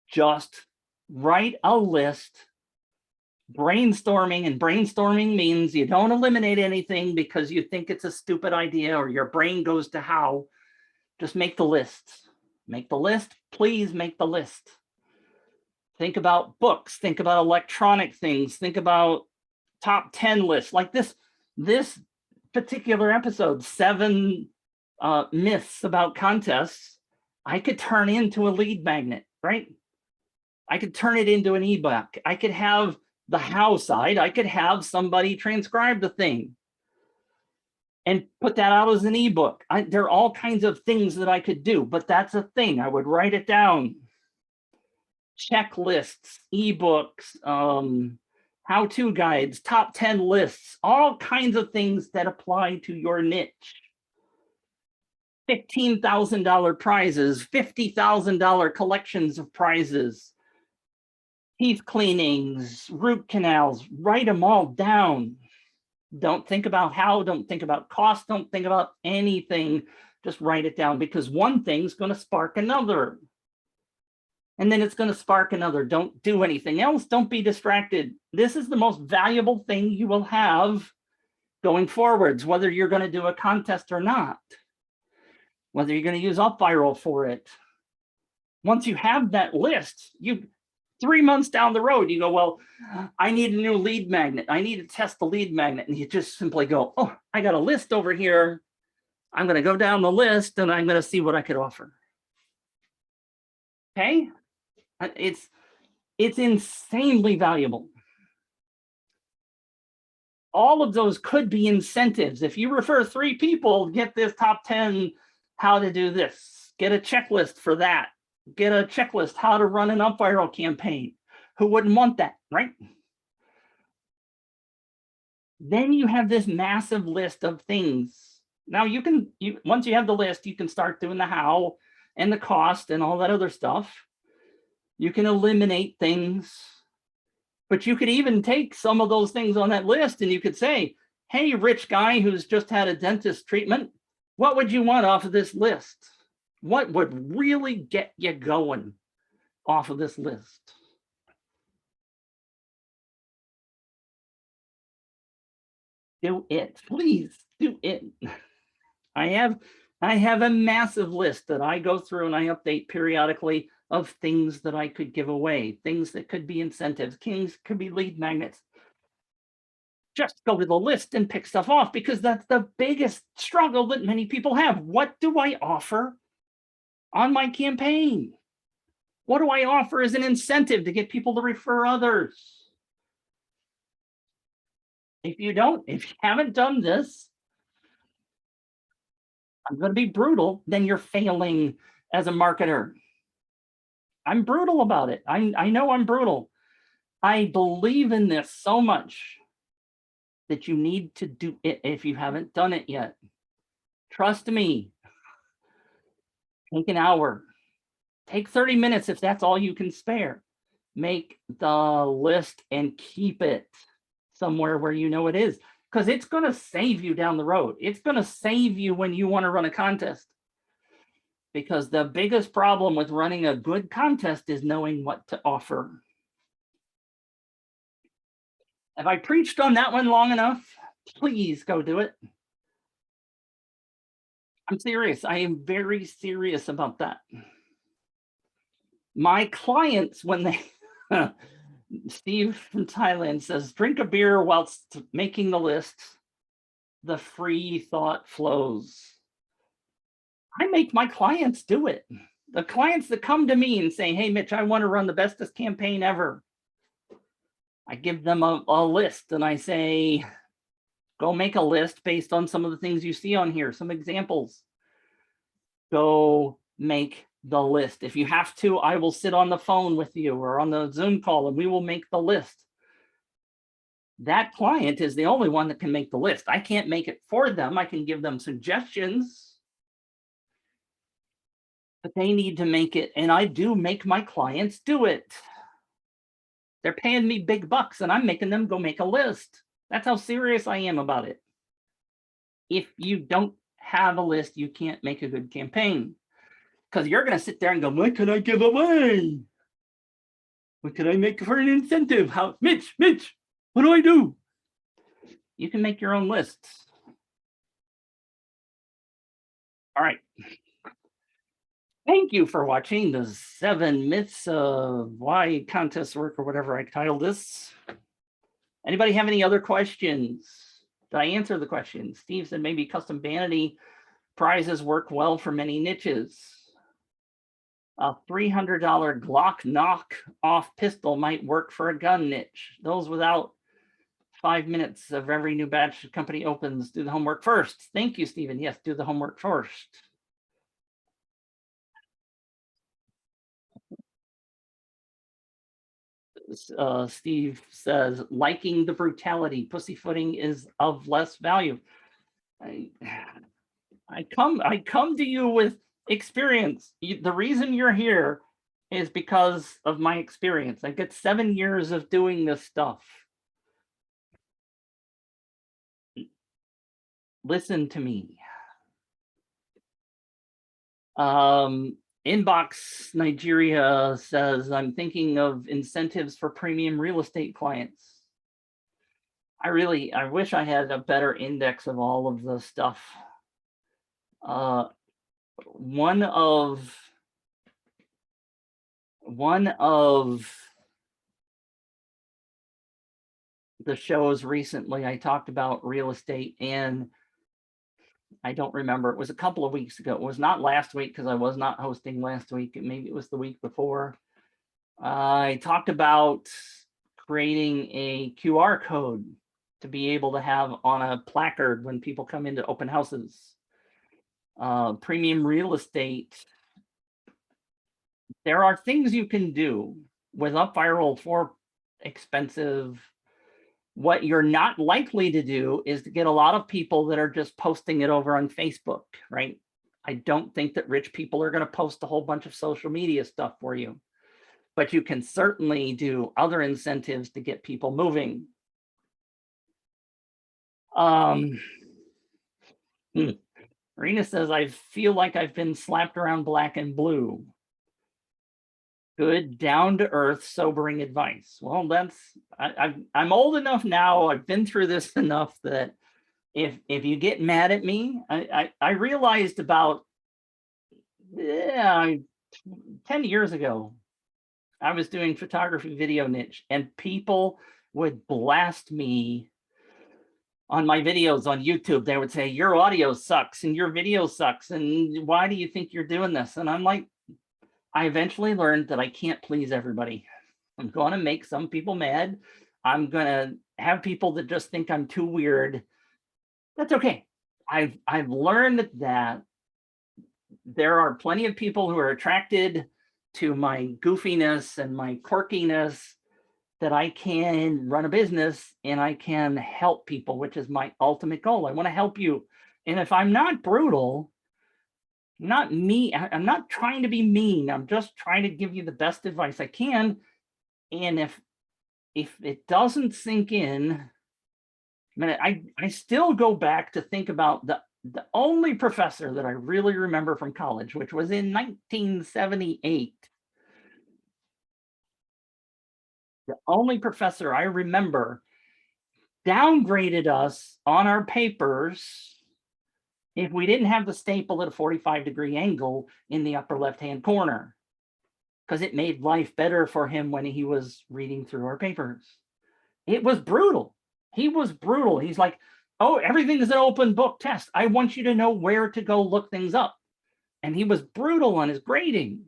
Just write a list. Brainstorming, and brainstorming means you don't eliminate anything because you think it's a stupid idea or your brain goes to how. Just make the list. Make the list. Please make the list. Think about books. Think about electronic things. Think about top 10 lists. Like this particular episode, 7 myths about contests, I could turn into a lead magnet, right? I could turn it into an ebook. I could have the how side. I could have somebody transcribe the thing and put that out as an ebook. There are all kinds of things that I could do, but that's a thing. I would write it down. Checklists, ebooks, how-to guides, top 10 lists, all kinds of things that apply to your niche. $15,000 prizes, $50,000 collections of prizes, teeth cleanings, root canals, write them all down. Don't think about how, don't think about cost, don't think about anything. Just write it down, because one thing's going to spark another. And then it's going to spark another. Don't do anything else. Don't be distracted. This is the most valuable thing you will have going forwards, whether you're going to do a contest or not, whether you're going to use UpViral for it. Once you have that list, 3 months down the road, you go, well, I need a new lead magnet. I need to test the lead magnet. And you just simply go, oh, I got a list over here. I'm going to go down the list and I'm going to see what I could offer. Okay? It's insanely valuable. All of those could be incentives. If you refer 3 people, get this top 10 how to do this. Get a checklist for that. Get a checklist how to run an UpViral campaign. Who wouldn't want that, right? Then you have this massive list of things. Now once you have the list, you can start doing the how and the cost and all that other stuff. You can eliminate things, but you could even take some of those things on that list and you could say, hey, rich guy who's just had a dentist treatment, what would you want off of this list? What would really get you going off of this list? Do it, please do it. I have a massive list that I go through and I update periodically of things that I could give away, things that could be incentives, things could be lead magnets. Just go to the list and pick stuff off, because that's the biggest struggle that many people have. What do I offer on my campaign? What do I offer as an incentive to get people to refer others? If you haven't done this, I'm going to be brutal, then you're failing as a marketer. I'm brutal about it. I know I'm brutal. I believe in this so much that you need to do it if you haven't done it yet. Trust me. Take an hour. Take 30 minutes if that's all you can spare. Make the list and keep it somewhere where you know it is, because it's going to save you down the road. It's going to save you when you want to run a contest. Because the biggest problem with running a good contest is knowing what to offer. Have I preached on that one long enough? Please go do it. I'm serious. I am very serious about that. My clients, when they, Steve from Thailand says, drink a beer whilst making the list. The free thought flows. I make my clients do it. The clients that come to me and say, hey, Mitch, I want to run the bestest campaign ever. I give them a list and I say, go make a list based on some of the things you see on here, some examples. Go make the list. If you have to, I will sit on the phone with you or on the Zoom call and we will make the list. That client is the only one that can make the list. I can't make it for them. I can give them suggestions, but they need to make it. And I do make my clients do it. They're paying me big bucks and I'm making them go make a list. That's how serious I am about it. If you don't have a list, you can't make a good campaign because you're going to sit there and go, what can I give away? What can I make for an incentive? How, Mitch, what do I do? You can make your own lists. All right. Thank you for watching the 7 myths of why contests work or whatever I titled this. Anybody have any other questions? Did I answer the question? Steve said maybe custom vanity prizes work well for many niches. A $300 Glock knock-off pistol might work for a gun niche. Those without 5 minutes of every new batch the company opens, do the homework first. Thank you, Stephen. Yes, do the homework first. Steve says, liking the brutality, pussyfooting is of less value. I come to you with experience. The reason you're here is because of my experience. I get 7 years of doing this stuff. Listen to me. Inbox Nigeria says, I'm thinking of incentives for premium real estate clients. I wish I had a better index of all of the stuff. One of the shows recently, I talked about real estate, and I don't remember. It was a couple of weeks ago. It was not last week because I was not hosting last week. Maybe it was the week before. I talked about creating a QR code to be able to have on a placard when people come into open houses. Premium real estate. There are things you can do with UpViral for expensive. What you're not likely to do is to get a lot of people that are just posting it over on Facebook, right? I don't think that rich people are going to post a whole bunch of social media stuff for you, but you can certainly do other incentives to get people moving. Marina says, I feel like I've been slapped around black and blue. Good, down-to-earth, sobering advice. Well, I'm old enough now. I've been through this enough that if you get mad at me, I realized about 10 years ago, I was doing photography video niche, and people would blast me on my videos on YouTube. They would say, your audio sucks and your video sucks, and why do you think you're doing this? And I'm like, I eventually learned that I can't please everybody. I'm going to make some people mad. I'm going to have people that just think I'm too weird. That's okay. I've learned that there are plenty of people who are attracted to my goofiness and my quirkiness, that I can run a business and I can help people, which is my ultimate goal. I want to help you. And if I'm not brutal, not me, I'm not trying to be mean. I'm just trying to give you the best advice I can. And if it doesn't sink in, I still go back to think about the only professor that I really remember from college, which was in 1978. The only professor I remember downgraded us on our papers if we didn't have the staple at a 45-degree angle in the upper left-hand corner, because it made life better for him when he was reading through our papers. It was brutal. He was brutal. He's like, oh, everything is an open book test. I want you to know where to go look things up. And he was brutal on his grading.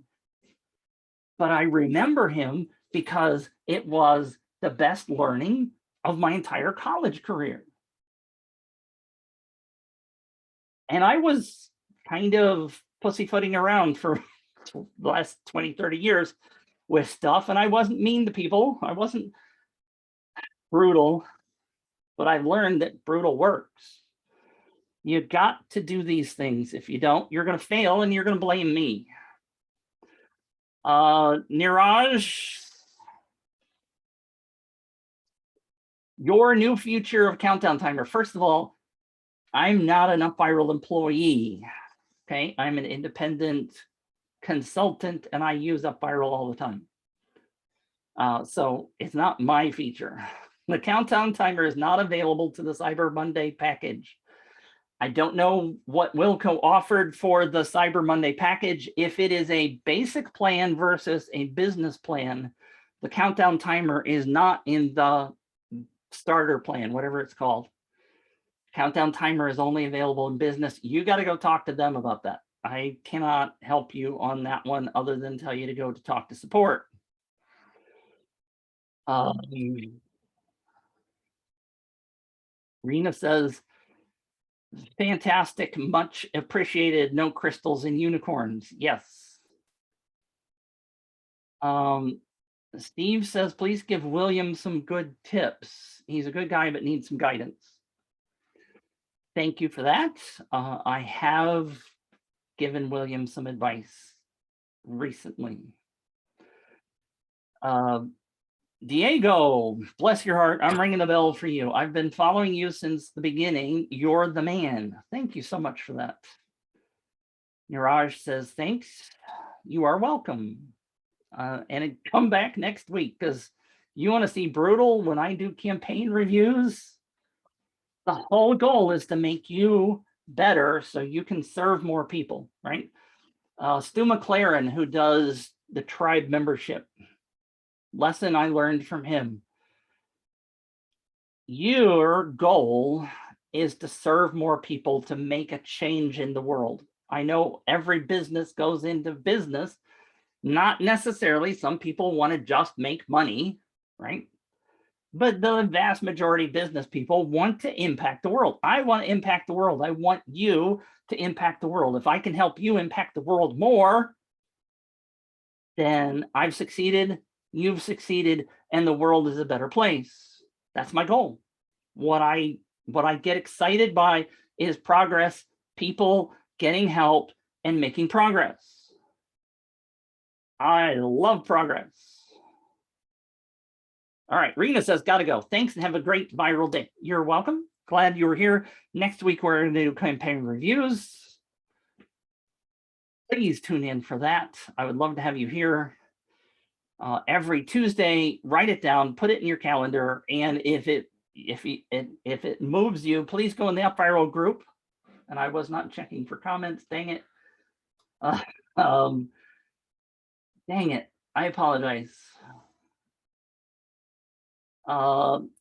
But I remember him because it was the best learning of my entire college career. And I was kind of pussyfooting around for the last 20, 30 years with stuff. And I wasn't mean to people. I wasn't brutal, but I've learned that brutal works. You got to do these things. If you don't, you're going to fail and you're going to blame me. Niraj, your new future of Countdown Timer. First of all, I'm not an UpViral employee. Okay, I'm an independent consultant and I use UpViral all the time. So it's not my feature. The Countdown Timer is not available to the Cyber Monday package. I don't know what Wilco offered for the Cyber Monday package. If it is a basic plan versus a business plan, the Countdown Timer is not in the starter plan, whatever it's called. Countdown Timer is only available in business. You got to go talk to them about that. I cannot help you on that one other than tell you to go to talk to support. Rena says, fantastic, much appreciated, no crystals and unicorns. Yes. Steve says, please give William some good tips. He's a good guy, but needs some guidance. Thank you for that. I have given William some advice recently. Diego, bless your heart. I'm ringing the bell for you. I've been following you since the beginning. You're the man. Thank you so much for that. Niraj says, thanks. You are welcome. And come back next week because you want to see brutal when I do campaign reviews. The whole goal is to make you better so you can serve more people, right? Stu McLaren, who does the tribe membership, lesson I learned from him. Your goal is to serve more people, to make a change in the world. I know every business goes into business. Not necessarily. Some people want to just make money, right? But the vast majority of business people want to impact the world. I want to impact the world. I want you to impact the world. If I can help you impact the world more, then I've succeeded, you've succeeded, and the world is a better place. That's my goal. What I get excited by is progress, people getting help and making progress. I love progress. All right, Rena says, gotta go. Thanks and have a great viral day. You're welcome. Glad you were here. Next week, we're going to do campaign reviews. Please tune in for that. I would love to have you here every Tuesday. Write it down, put it in your calendar, and if it moves you, please go in the UpViral group. And I was not checking for comments. Dang it. Dang it. I apologize.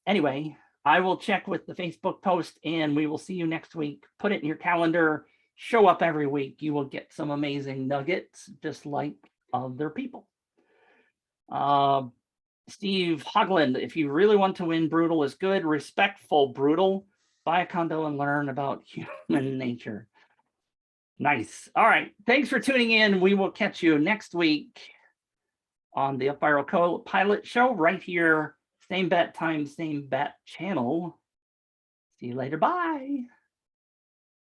Anyway, I will check with the Facebook post and we will see you next week. Put it in your calendar. Show up every week. You will get some amazing nuggets just like other people. Steve Hogland, if you really want to win, brutal is good. Respectful brutal. Buy a condo and learn about human nature. Nice. All right. Thanks for tuning in. We will catch you next week on the UpViral Co-Pilot Show right here. Same bat time, same bat channel. See you later. Bye.